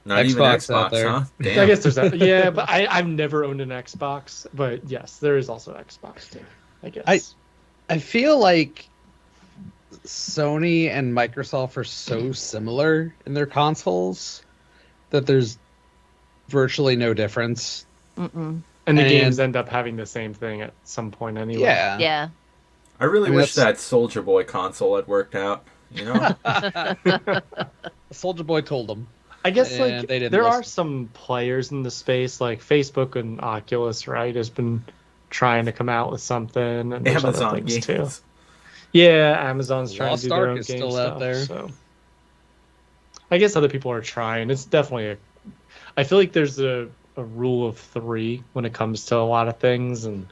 Not even
Xbox out
Xbox,
there.
huh?
I
Damn.
guess there's that. Yeah, but I've never owned an Xbox. But yes, there is also Xbox too. I guess.
I feel like Sony and Microsoft are so similar in their consoles that there's virtually no difference.
Mm-mm.
And the
and-
games end up having the same thing at some point anyway.
Yeah.
Yeah.
I really
I mean,
wish
that's-
that Soldier Boy console had worked out. You know?
Soldier Boy told them.
I guess
And
like
they didn't
there are
listen.
some players in the space, like Facebook and Oculus, right, has been trying to come out with something, and there's other
Amazon
things
games.
too. Yeah, Amazon's trying
Lost
to do their
Ark
own
is
game
still out
stuff,
there.
So I guess other people are trying. It's definitely I feel like there's a rule of three when it comes to a lot of things, and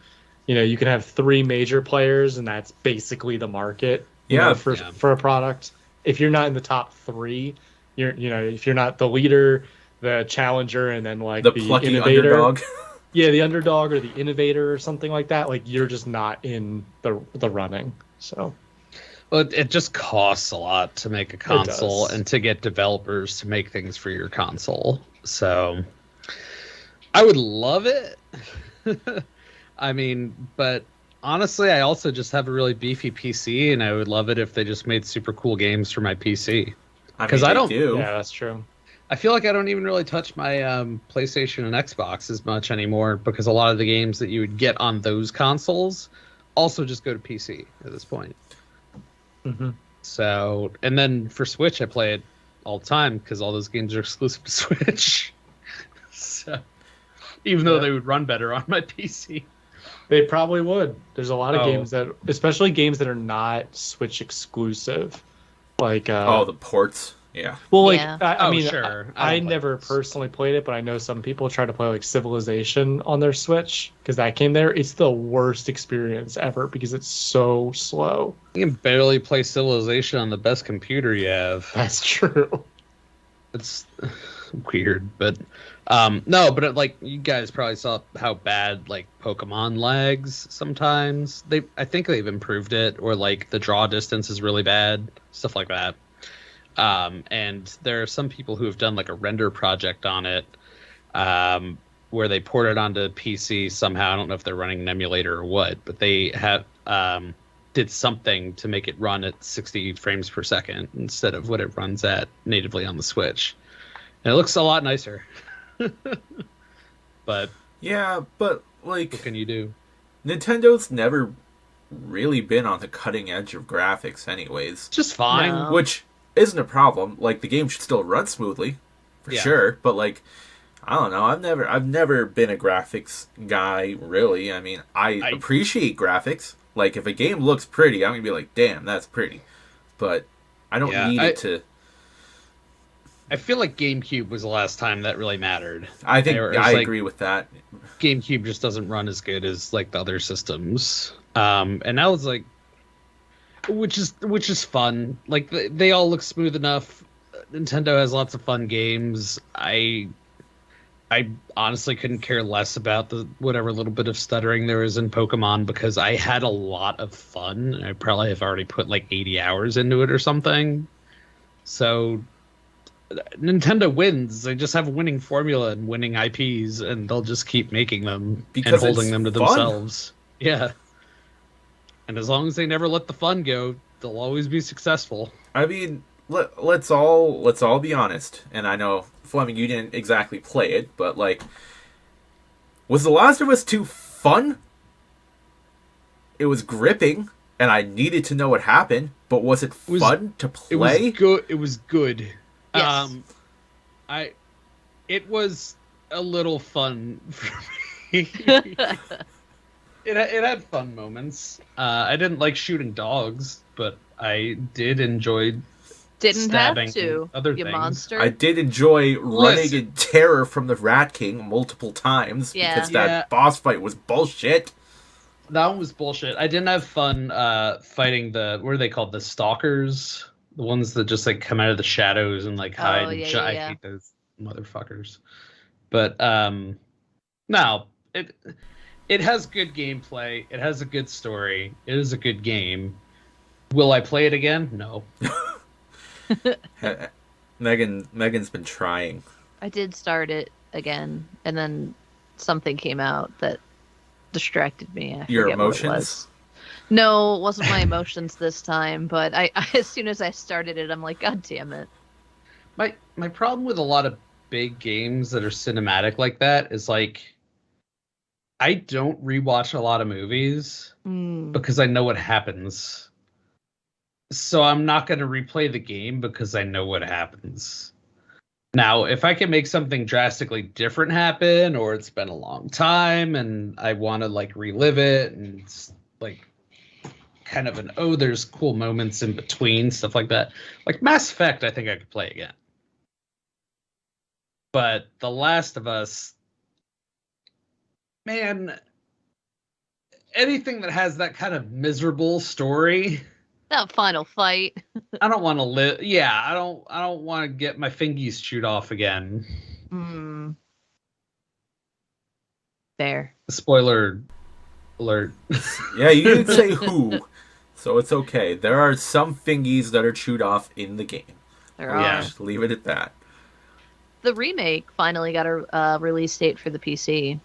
you can have three major players, and that's basically the market.
Yeah.
For a product. If you're not in the top three, if you're not the leader, the challenger, and then like
The
the
plucky
innovator,
underdog.
yeah, the underdog or the innovator or something like that, like you're just not in the running. So
Well, it just costs a lot to make a console
does.
and to get developers to make things for your console. So I would love it. I mean, but honestly, I also just have a really beefy PC, and I would love it if they just made super cool games for my PC.
I
'Cause
mean,
I
they
don't-
do.
yeah, that's true.
I feel like I don't even really touch my PlayStation and Xbox as much anymore because a lot of the games that you would get on those consoles also just go to PC at this point.
Mm-hmm.
So, and then for Switch, I play it all the time because all those games are exclusive to Switch. So, even though
Yeah.
they would run better on my PC.
They probably would. There's a lot of
Oh.
games that, especially games that are not Switch exclusive, like
Oh, the ports. Yeah.
well, like
Yeah.
I
Oh,
mean,
sure.
I
I don't play
never
those.
personally played it, but I know some people try to play like Civilization on their Switch because that came there. It's the worst experience ever because it's so slow.
You can barely play Civilization on the best computer you have.
That's true.
It's weird, but no, but like you guys probably saw how bad like Pokemon lags sometimes. I think they've improved it, or like the draw distance is really bad, stuff like that. And there are some people who have done like a render project on it, where they port it onto PC somehow. I don't know if they're running an emulator or what, but they have did something to make it run at 60 frames per second instead of what it runs at natively on the Switch. And it looks a lot nicer. But
Yeah, but
what
like
can you do?
Nintendo's never really been on the cutting edge of graphics anyways.
It's just fine.
No.
Which isn't a problem. Like the game should still run smoothly, for
Yeah.
sure. But like, I don't know. I've never been a graphics guy really. I mean, I appreciate graphics. Like if a game looks pretty, I'm gonna be like, damn, that's pretty. But I don't
Yeah,
need it to.
I feel like GameCube was the last time that really mattered.
I think
Or it's
I
like-
agree with that.
GameCube just doesn't run as good as like the other systems. And now it's like, which is fun. Like they all look smooth enough. Nintendo has lots of fun games. I I honestly couldn't care less about the whatever little bit of stuttering there is in Pokemon because I had a lot of fun. I probably have already put like 80 hours into it or something. So Nintendo wins. They just have a winning formula and winning IPs, and they'll just keep making them
Because
and holding
it's
them to
fun.
themselves. Yeah. And as long as they never let the fun go, they'll always be successful.
I mean, let's all be honest. And I know, Fleming, you didn't exactly play it, but like, was The Last of Us 2 fun? It was gripping, and I needed to know what happened. But was it fun to play?
It was good. It was good.
Yes.
It was a little fun for me. It had fun moments. I didn't like shooting dogs, but I did enjoy stabbing
have to,
other
you
things.
monster.
I did enjoy running in terror from the Rat King multiple times because that boss fight was bullshit.
That one was bullshit. I didn't have fun fighting what are they called? The stalkers? The ones that just like come out of the shadows and like hide. I hate those motherfuckers. But no, it has good gameplay. It has a good story. It is a good game. Will I play it again? No.
Megan's been trying.
I did start it again, and then something came out that distracted me.
Your
forget what it
emotions?
was. No, it wasn't my emotions this time, but I as soon as I started it, I'm like, God damn it.
My problem with a lot of big games that are cinematic like that is like I don't rewatch a lot of movies because I know what happens. So I'm not going to replay the game because I know what happens. Now, if I can make something drastically different happen, or it's been a long time and I want to like relive it, and it's like kind of there's cool moments in between, stuff like that. Like Mass Effect, I think I could play again. But The Last of Us, man, anything that has that kind of miserable story.
That final fight.
I don't want to live. Yeah, I don't want to get my fingies chewed off again.
Fair.
Spoiler alert.
Yeah, you didn't say who, so it's okay. There are some fingies that are chewed off in the game.
There are.
Just leave it at that.
The remake finally got a release date for the PC.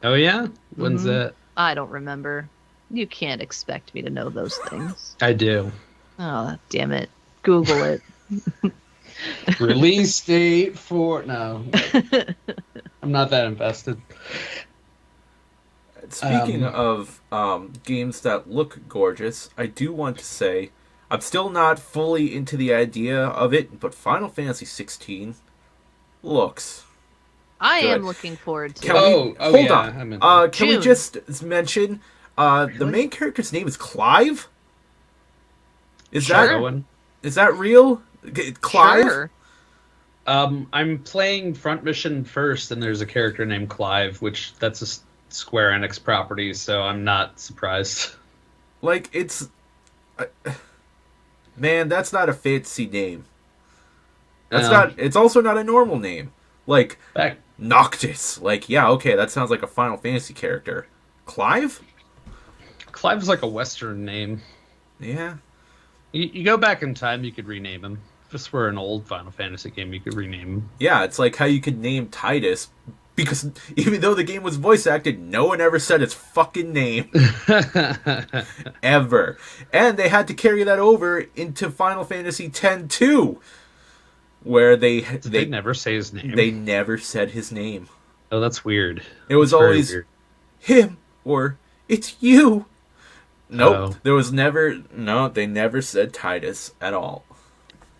Oh yeah? When's that?
I don't remember. You can't expect me to know those things.
I do.
Oh, damn it. Google it.
Release date for... No. I'm not that invested.
Speaking of games that look gorgeous, I do want to say I'm still not fully into the idea of it, but Final Fantasy 16 looks
I
good.
am looking forward to it.
Hold on. Can we just mention the main character's name is Clive? Is that real? Clive?
Sure.
I'm playing Front Mission first, and there's a character named Clive, which that's a Square Enix property, so I'm not surprised.
Like, it's... man, that's not a fancy name. It's also not a normal name. Like, Noctis. Like, yeah, okay, that sounds like a Final Fantasy character. Clive?
Clive's like a Western name.
Yeah.
You go back in time, you could rename him. If this were an old Final Fantasy game, you could rename him.
Yeah, it's like how you could name Titus, because even though the game was voice acted, no one ever said its fucking name. Ever. And they had to carry that over into Final Fantasy X too, where they
never say his name.
They never said his name.
Oh, that's weird.
It was always him or it's you. Nope.
Oh.
There was never... No, they never said Titus at all.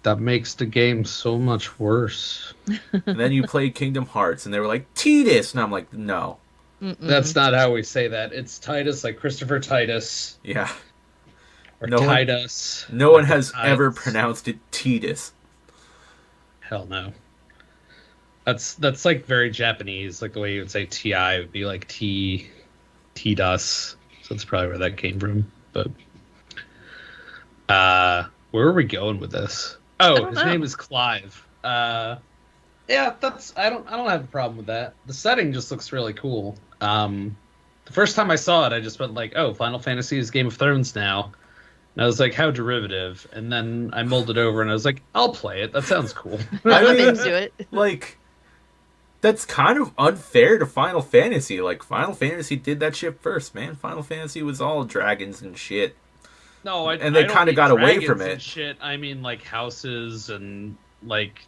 That makes the game so much worse.
And then you played Kingdom Hearts, and they were like, Titus! And I'm like, no.
That's not how we say that. It's Titus, like Christopher Titus.
Yeah.
Or Titus.
No one has ever pronounced it Titus.
Hell no. That's like very Japanese. Like the way you would say T-I would be like T-Dus. So that's probably where that came from. But where are we going with this? Oh, his name is Clive. Yeah, I don't have a problem with that. The setting just looks really cool. The first time I saw it, I just went like, "Oh, Final Fantasy is Game of Thrones now," and I was like, "How derivative?" And then I mulled it over, and I was like, "I'll play it. That sounds cool."
I
I'm
mean,
into it.
like, that's kind of unfair to Final Fantasy. Like, Final Fantasy did that shit first, man. Final Fantasy was all dragons and shit.
No,
And they
don't
kinda
mean
got away
dragons
from
and
it.
Shit, I mean like houses and like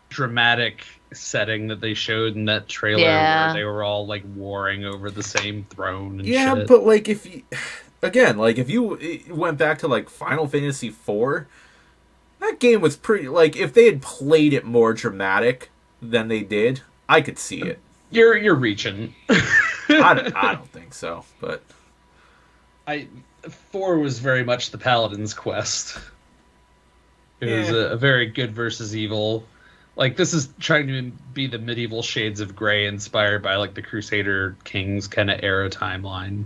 dramatic setting that they showed in that trailer
Yeah.
where they were all like warring over the same throne and
Yeah,
shit.
but like if you again, like if you went back to like Final Fantasy IV, that game was pretty like if they had played it more dramatic than they did, I could see it.
You're reaching.
I don't think so, but
4 was very much the Paladin's quest. It was a very good versus evil. Like, this is trying to be the medieval shades of gray inspired by, like, the Crusader Kings kind of era timeline.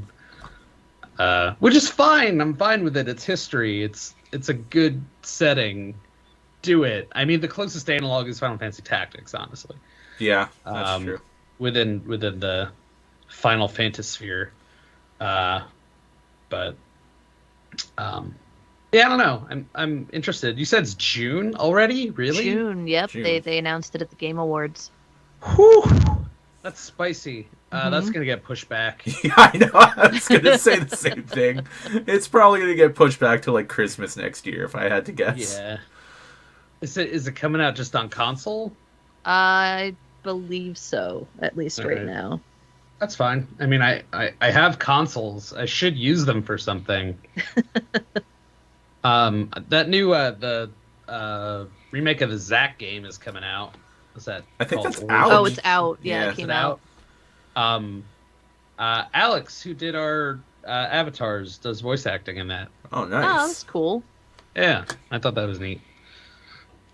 Which is fine. I'm fine with it. It's history. It's a good setting. Do it. I mean, the closest analog is Final Fantasy Tactics, honestly.
yeah, that's true.
Within the Final Fantasphere. But yeah, I don't know. I'm interested. You said it's June already? Really?
June, yep.
June.
They announced it at the Game Awards.
Whew. That's spicy.
Mhm.
That's gonna get pushed back.
Yeah, I know. I was gonna say the same thing. It's probably gonna get pushed back to like Christmas next year, if I had to guess.
Yeah. Is it coming out just on console?
I believe so, at least right
Alright.
now.
That's fine. I mean, I have consoles. I should use them for something. That new the remake of the Zack game is coming out. What's that?
I think
called?
that's
Origin?
out.
Oh, it's out. Yeah,
Yeah.
it
Is
came
it
out.
Alex, who did our avatars, does voice acting in that.
Oh,
Oh,
nice.
that's cool.
Yeah, I thought that was neat.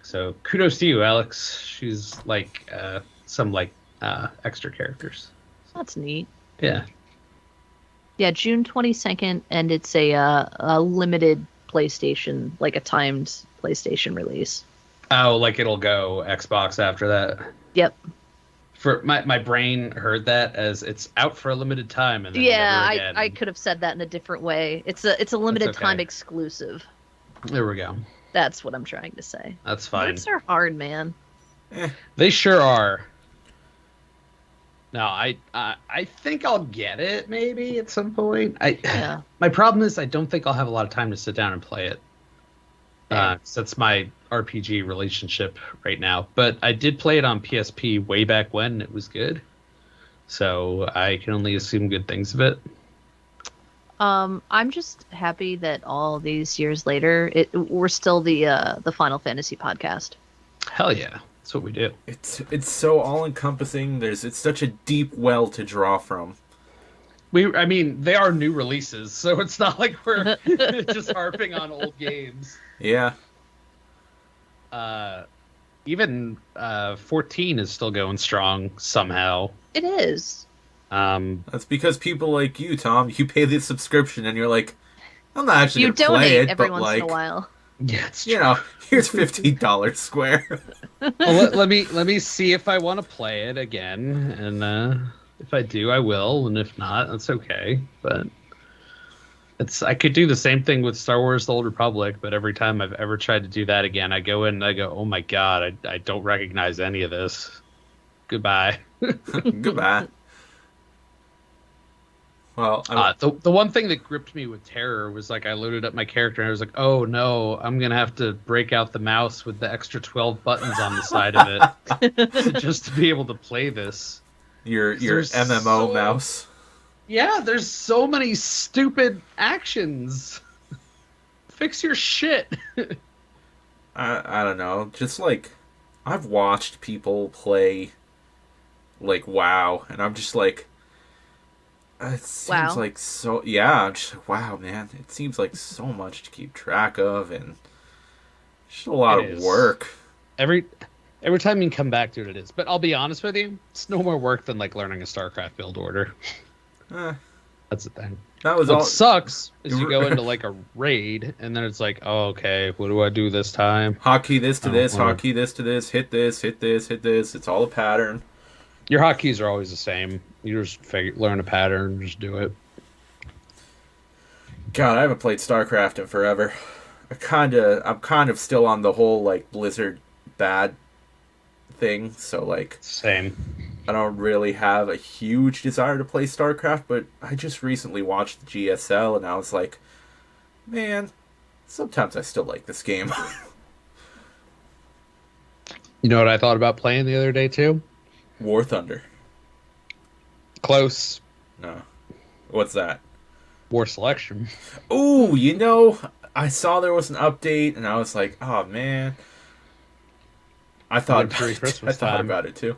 So kudos to you, Alex. She's like some like extra characters.
That's neat.
Yeah.
Yeah, June 22nd, and it's a limited PlayStation, like a timed PlayStation release.
Oh, like it'll go Xbox after that.
Yep.
For my brain heard that as it's out for a limited time and then
Yeah,
never again.
I could have said that in a different way. It's a limited
okay.
time exclusive.
There we go.
That's what I'm trying to say.
That's fine.
Words are hard, man.
They sure are. No, I think I'll get it maybe at some point.
Yeah.
My problem is I don't think I'll have a lot of time to sit down and play it. 'Cause that's my RPG relationship right now. But I did play it on PSP way back when, and it was good. So I can only assume good things of it.
I'm just happy that all these years later, we're still the Final Fantasy podcast.
Hell yeah, that's what we do.
It's so all encompassing. It's such a deep well to draw from.
I mean, they are new releases, so it's not like we're just harping on old games.
Yeah.
Even 14 is still going strong somehow.
It is.
That's because people like you, Tom, you pay the subscription and you're like, I'm not actually
You
gonna play
donate
it,
every
but
once
like,
in a while.
Yeah, it's
you know, here's $15 square.
Well, let me see if I want to play it again, and if I do, I will, and if not, that's okay. But I could do the same thing with Star Wars: The Old Republic, but every time I've ever tried to do that again, I go in and I go, oh my god, I don't recognize any of this. Goodbye.
Goodbye. Well,
The one thing that gripped me with terror was like I loaded up my character and I was like, oh no, I'm gonna have to break out the mouse with the extra 12 buttons on the side of it just to be able to play this.
your
there's
MMO
so-
mouse.
Yeah, there's so many stupid actions. Fix your shit.
I don't know. Just like I've watched people play like WoW, and I'm just like, it seems
Wow.
like so. Yeah, I'm just like, wow, man. It seems like so much to keep track of, and just a lot
It
of
is.
work.
Every time you come back to it, it is. But I'll be honest with you, it's no more work than like learning a StarCraft build order.
Eh,
That's the thing.
That was
What
all.
sucks is you go into like a raid, and then it's like, oh, okay, what do I do this time?
Hotkey this to this,
wanna-
hotkey this to this, hit this, hit this, hit this. It's all a pattern.
Your hotkeys are always the same. You just learn a pattern, and just do it.
God, I haven't played StarCraft in forever. I'm kind of still on the whole like Blizzard bad thing. So like,
Same.
I don't really have a huge desire to play StarCraft, but I just recently watched the GSL and I was like, man, sometimes I still like this game.
You know what I thought about playing the other day too?
War Thunder.
Close.
No. What's that?
War Selection.
Ooh, you know, I saw there was an update and I was like, oh man. I thought about it too.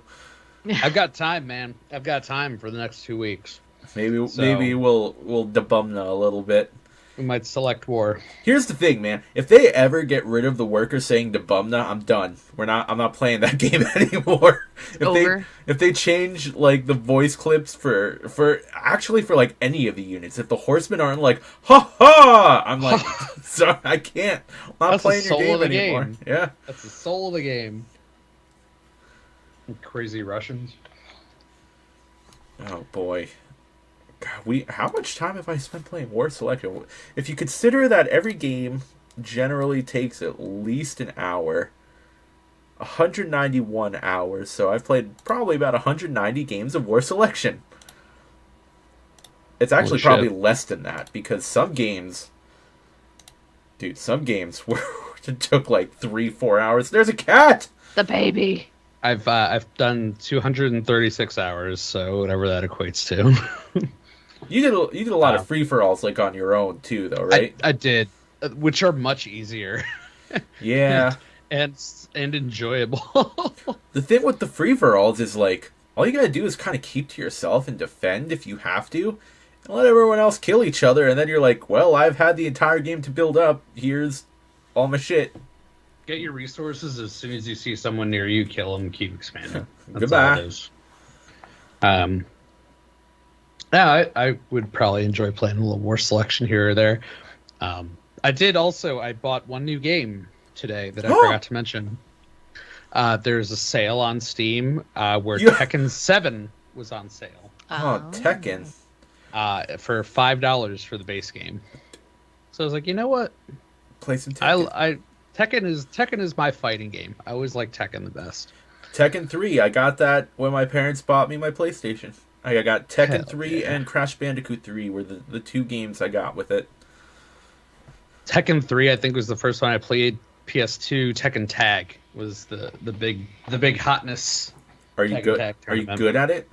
I've got time, man. I've got time for the next 2 weeks.
Maybe we'll debumna a little bit.
We might select war.
Here's the thing, man. If they ever get rid of the worker saying debumna, I'm done. I'm not playing that game anymore. If they change like the voice clips for like any of the units, if the horsemen aren't like ha ha, I'm like sorry, I can't. I'm not
That's
playing
the
your
soul of
game
the
anymore.
game.
Yeah.
That's the soul of the game. Crazy Russians.
Oh boy. God, how much time have I spent playing War Selection? If you consider that every game generally takes at least an hour, 191 hours, so I've played probably about 190 games of War Selection. It's actually probably less than that, because some games were took like 3-4 hours. There's a cat!
The baby!
I've done 236 hours, so whatever that equates to.
You did a lot of free-for-alls like on your own too, though, right?
I did, which are much easier.
Yeah.
and enjoyable.
The thing with the free-for-alls is like all you gotta do is kind of keep to yourself and defend if you have to, and let everyone else kill each other, and then you're like, well, I've had the entire game to build up. Here's all my shit.
Get your resources as soon as you see someone near you. Kill them. Keep expanding. That's
Goodbye.
all it is. Yeah, I would probably enjoy playing a little War Selection here or there. I bought one new game today that I forgot to mention. There's a sale on Steam where Tekken 7 was on sale.
Oh, Tekken.
For $5 for the base game. So I was like, you know what?
Play some Tekken.
Tekken is my fighting game. I always like Tekken the best.
Tekken 3, I got that when my parents bought me my PlayStation. I got Tekken 3 and Crash Bandicoot 3 were the two games I got with it.
Tekken 3, I think, was the first one I played. PS2 Tekken Tag was the big hotness.
Are you good? Are you good at it?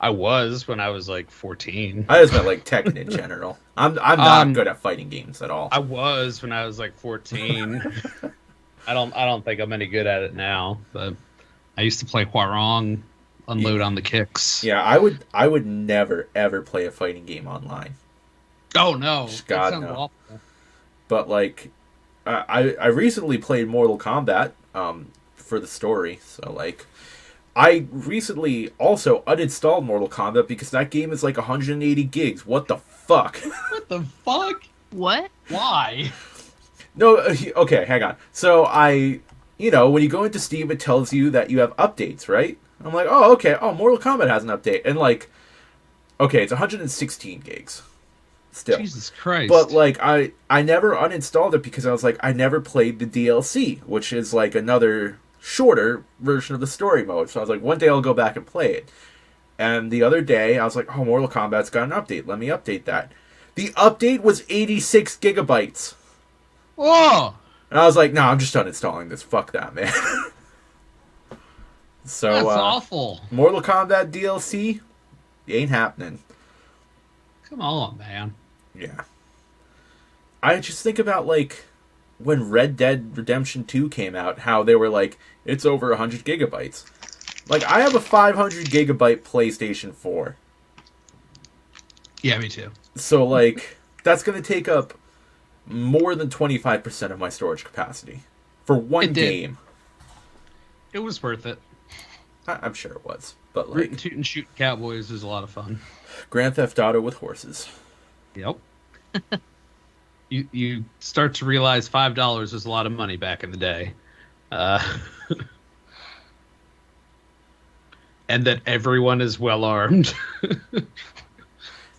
I was when I was like 14.
I just meant like Tekken in general. I'm not good at fighting games at all.
I was when I was like 14. I don't think I'm any good at it now, but I used to play Hwarong, unload on the kicks.
Yeah, I would never ever play a fighting game online.
Oh no,
God,
that sounds
no.
awful.
But like, I recently played Mortal Kombat for the story, so like. I recently also uninstalled Mortal Kombat because that game is like 180 gigs. What the fuck?
What the fuck?
What?
Why?
No, okay, hang on. So when you go into Steam, it tells you that you have updates, right? I'm like, oh, okay. Oh, Mortal Kombat has an update. And like, okay, it's 116 gigs. Still.
Jesus Christ.
But like, I never uninstalled it because I was like, I never played the DLC, which is like another shorter version of the story mode. So I was like, one day I'll go back and play it. And the other day I was like, oh, Mortal Kombat's got an update. Let me update that. The update was 86 gigabytes.
Whoa!
And I was like, no, I'm just uninstalling this. Fuck that, man. So
that's awful.
Mortal Kombat DLC ain't happening.
Come on, man.
Yeah. I just think about like when Red Dead Redemption 2 came out, how they were like, it's over 100 gigabytes. Like, I have a 500 gigabyte PlayStation 4.
Yeah, me too.
So, like, that's going to take up more than 25% of my storage capacity for one game.
It was worth it.
I'm sure it was. But
Rootin'
like
Tootin' Shootin' Cowboys is a lot of fun.
Grand Theft Auto with horses.
Yep. You start to realize $5 is a lot of money back in the day. And that everyone is well armed.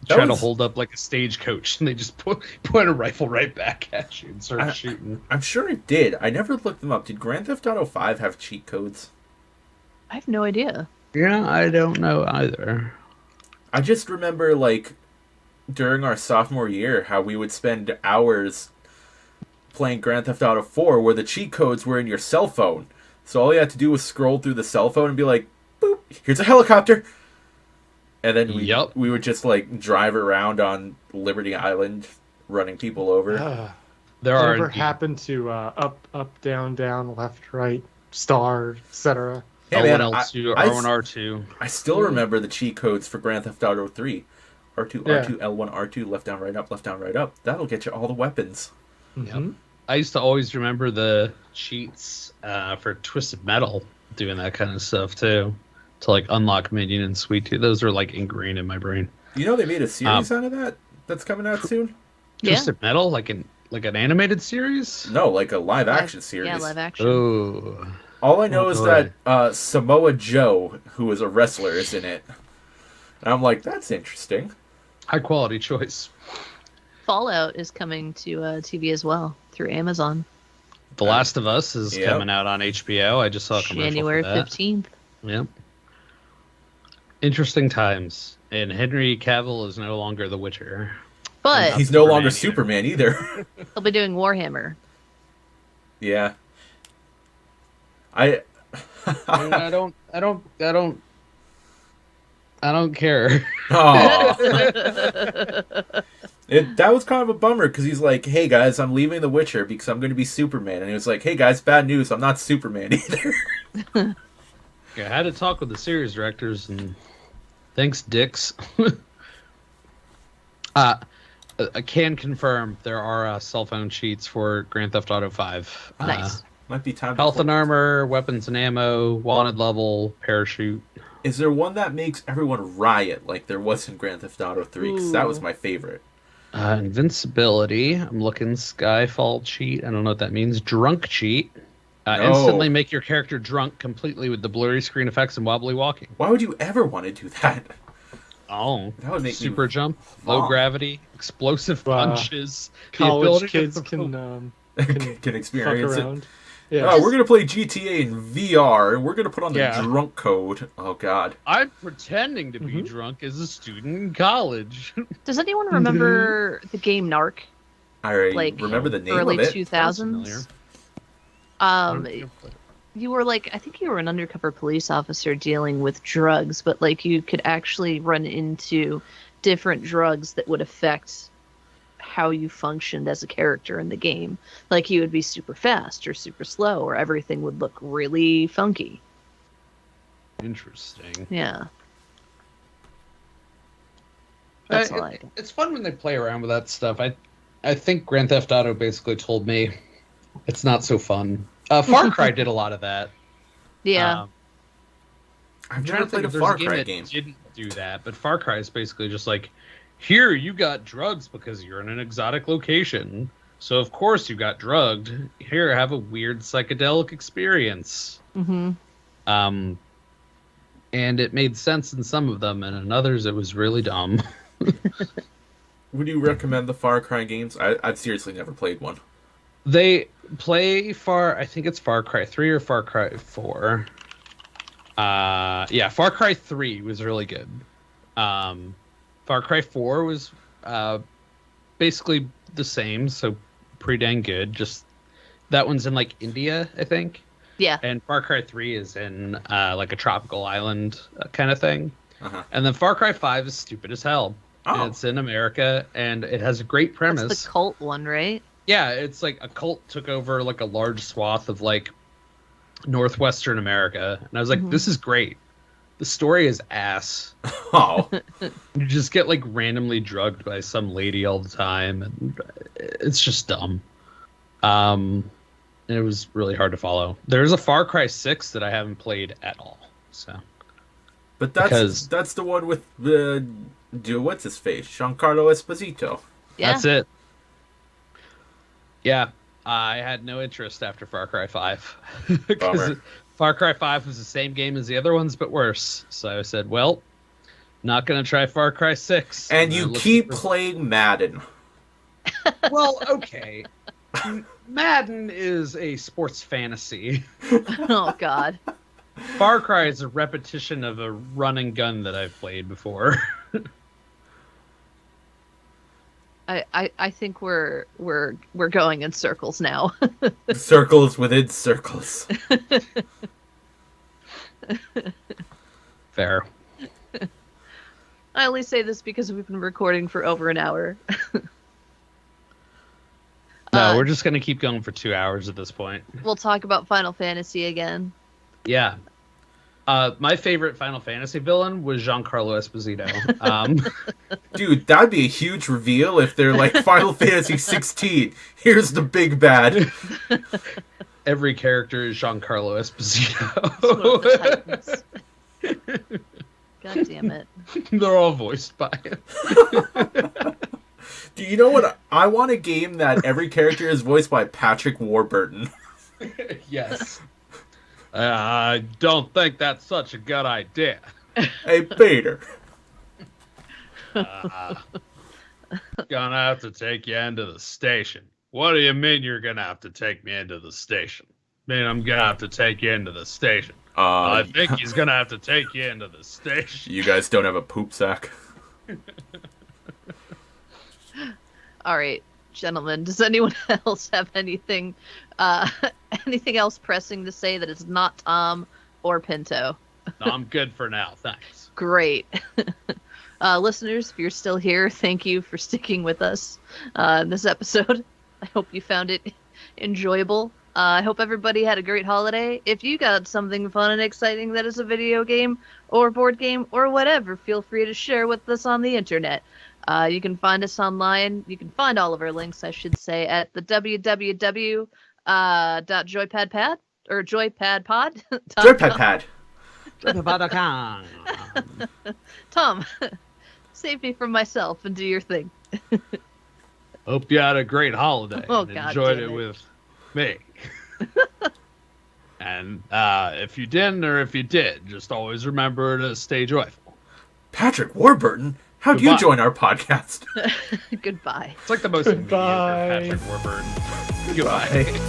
Try to hold up like a stagecoach, and they just point a rifle right back at you and start shooting.
I'm sure it did. I never looked them up. Did Grand Theft Auto 5 have cheat codes?
I have no idea.
Yeah, I don't know either.
I just remember, like, during our sophomore year, how we would spend hours playing Grand Theft Auto 4 where the cheat codes were in your cell phone. So all you had to do was scroll through the cell phone and be like, boop, here's a helicopter. And then we would just, like, drive around on Liberty Island running people over.
Whatever happened to up, down, left, right, star, etc.?
Hey,
L1,
man,
L2, R1, R2.
I still remember the cheat codes for Grand Theft Auto 3. R2, R2, L1, R2, left, down, right, up, left, down, right, up. That'll get you all the weapons.
Mm-hmm. Yep. I used to always remember the cheats for Twisted Metal, doing that kind of stuff, too. To, like, unlock Minion and Sweet Tooth. Those are, like, ingrained in my brain.
You know they made a series out of that? That's coming out soon?
Twisted Metal? Like an animated series?
No, like a live-action series.
Yeah, live action.
Oh.
All I know is that Samoa Joe, who is a wrestler, is in it. And I'm like, that's interesting.
High quality choice.
Fallout is coming to TV as well through Amazon.
The Last of Us is coming out on HBO. I just saw a commercial
January
for that.
15th.
Yep. Interesting times. And Henry Cavill is no longer the Witcher.
But
he's no longer Superman either.
He'll be doing Warhammer.
Yeah.
I don't care.
That was kind of a bummer because he's like, hey guys, I'm leaving The Witcher because I'm going to be Superman. And he was like, hey guys, bad news, I'm not Superman either.
Yeah, I had to talk with the series directors, and thanks, dicks. I can confirm there are cell phone cheats for Grand Theft Auto 5.
Nice.
Might be time.
Health and armor, weapons and ammo, wanted level, parachute.
Is there one that makes everyone riot like there was in Grand Theft Auto 3? Because that was my favorite.
Invincibility. I'm looking Skyfall cheat. I don't know what that means. Drunk cheat. Instantly make your character drunk completely with the blurry screen effects and wobbly walking.
Why would you ever want to do that?
Oh,
that would make
super jump, low gravity, explosive punches.
College kids can
experience it.
Yeah.
Oh, we're gonna play GTA in VR, and we're gonna put on the drunk code. Oh God!
I'm pretending to be drunk as a student in college.
Does anyone remember the game Narc?
I remember the name
early
of it.
2000s. You were like, I think you were an undercover police officer dealing with drugs, but like you could actually run into different drugs that would affect how you functioned as a character in the game. Like you would be super fast or super slow, or everything would look really funky.
Interesting.
Yeah. That's all I
it's fun when they play around with that stuff. I think Grand Theft Auto basically told me it's not so fun. Far Cry did a lot of that.
Yeah.
I've never played a Far Cry game.
Didn't do that, but Far Cry is basically just like, here you got drugs because you're in an exotic location, so of course you got drugged. Here, have a weird psychedelic experience.
Mm-hmm.
And it made sense in some of them, and in others it was really dumb.
Would you recommend the Far Cry games? I've seriously never played one.
They play I think it's Far Cry 3 or Far Cry 4. Far Cry 3 was really good. Far Cry 4 was basically the same, so pretty dang good. Just that one's in like India, I think.
Yeah.
And Far Cry 3 is in like a tropical island kind of thing.
Uh-huh.
And then Far Cry 5 is stupid as hell.
Oh.
And it's in America, and it has a great premise.
That's the cult one, right?
Yeah, it's like a cult took over like a large swath of like northwestern America. And I was like, this is great. The story is ass.
Oh.
You just get like randomly drugged by some lady all the time, and it's just dumb. And it was really hard to follow. There's a Far Cry 6 that I haven't played at all. So,
But
Because-
that's the one with the what's his face, Giancarlo Esposito.
Yeah.
That's it. Yeah, I had no interest after Far Cry 5. Because
Bummer.
Far Cry 5 was the same game as the other ones, but worse. So I said, well, not going to try Far Cry 6.
And you keep playing Madden.
Well, okay. Madden is a sports fantasy.
Oh God.
Far Cry is a repetition of a run and gun that I've played before.
I think we're going in circles now.
Circles within circles.
Fair.
I only say this because we've been recording for over an hour.
No, we're just going to keep going for 2 hours at this point.
We'll talk about Final Fantasy again.
Yeah. My favorite Final Fantasy villain was Giancarlo Esposito.
Dude, that'd be a huge reveal if they're like Final Fantasy 16. Here's the big bad.
Every character is Giancarlo
Titans.
Esposito.
God damn it.
They're all voiced by him.
Do you know what? I want a game that every character is voiced by Patrick Warburton.
Yes. I don't think that's such a good idea.
Hey, Peter.
Gonna have to take you into the station. What do you mean you're gonna have to take me into the station? I mean, I'm gonna have to take you into the station. I think he's gonna have to take you into the station.
You guys don't have a poop sack?
All right, gentlemen. Does anyone else have anything else pressing to say that is not Tom or Pinto?
No, I'm good for now. Thanks.
Great. Listeners, if you're still here, thank you for sticking with us in this episode. I hope you found it enjoyable. I hope everybody had a great holiday. If you got something fun and exciting that is a video game or board game or whatever, feel free to share with us on the internet. You can find us online. You can find all of our links, I should say, at the www.joypadpad or joypadpod.
JoyPad.
Tom, save me from myself and do your thing.
Hope you had a great holiday
Oh,
and
God
enjoyed
damn
it
it.
with me. And if you didn't or if you did, just always remember to stay joyful.
Patrick Warburton? How'd you
Goodbye.
join our podcast?
Goodbye.
It's like the most
Goodbye.
mediocre Patrick Warburton. Goodbye.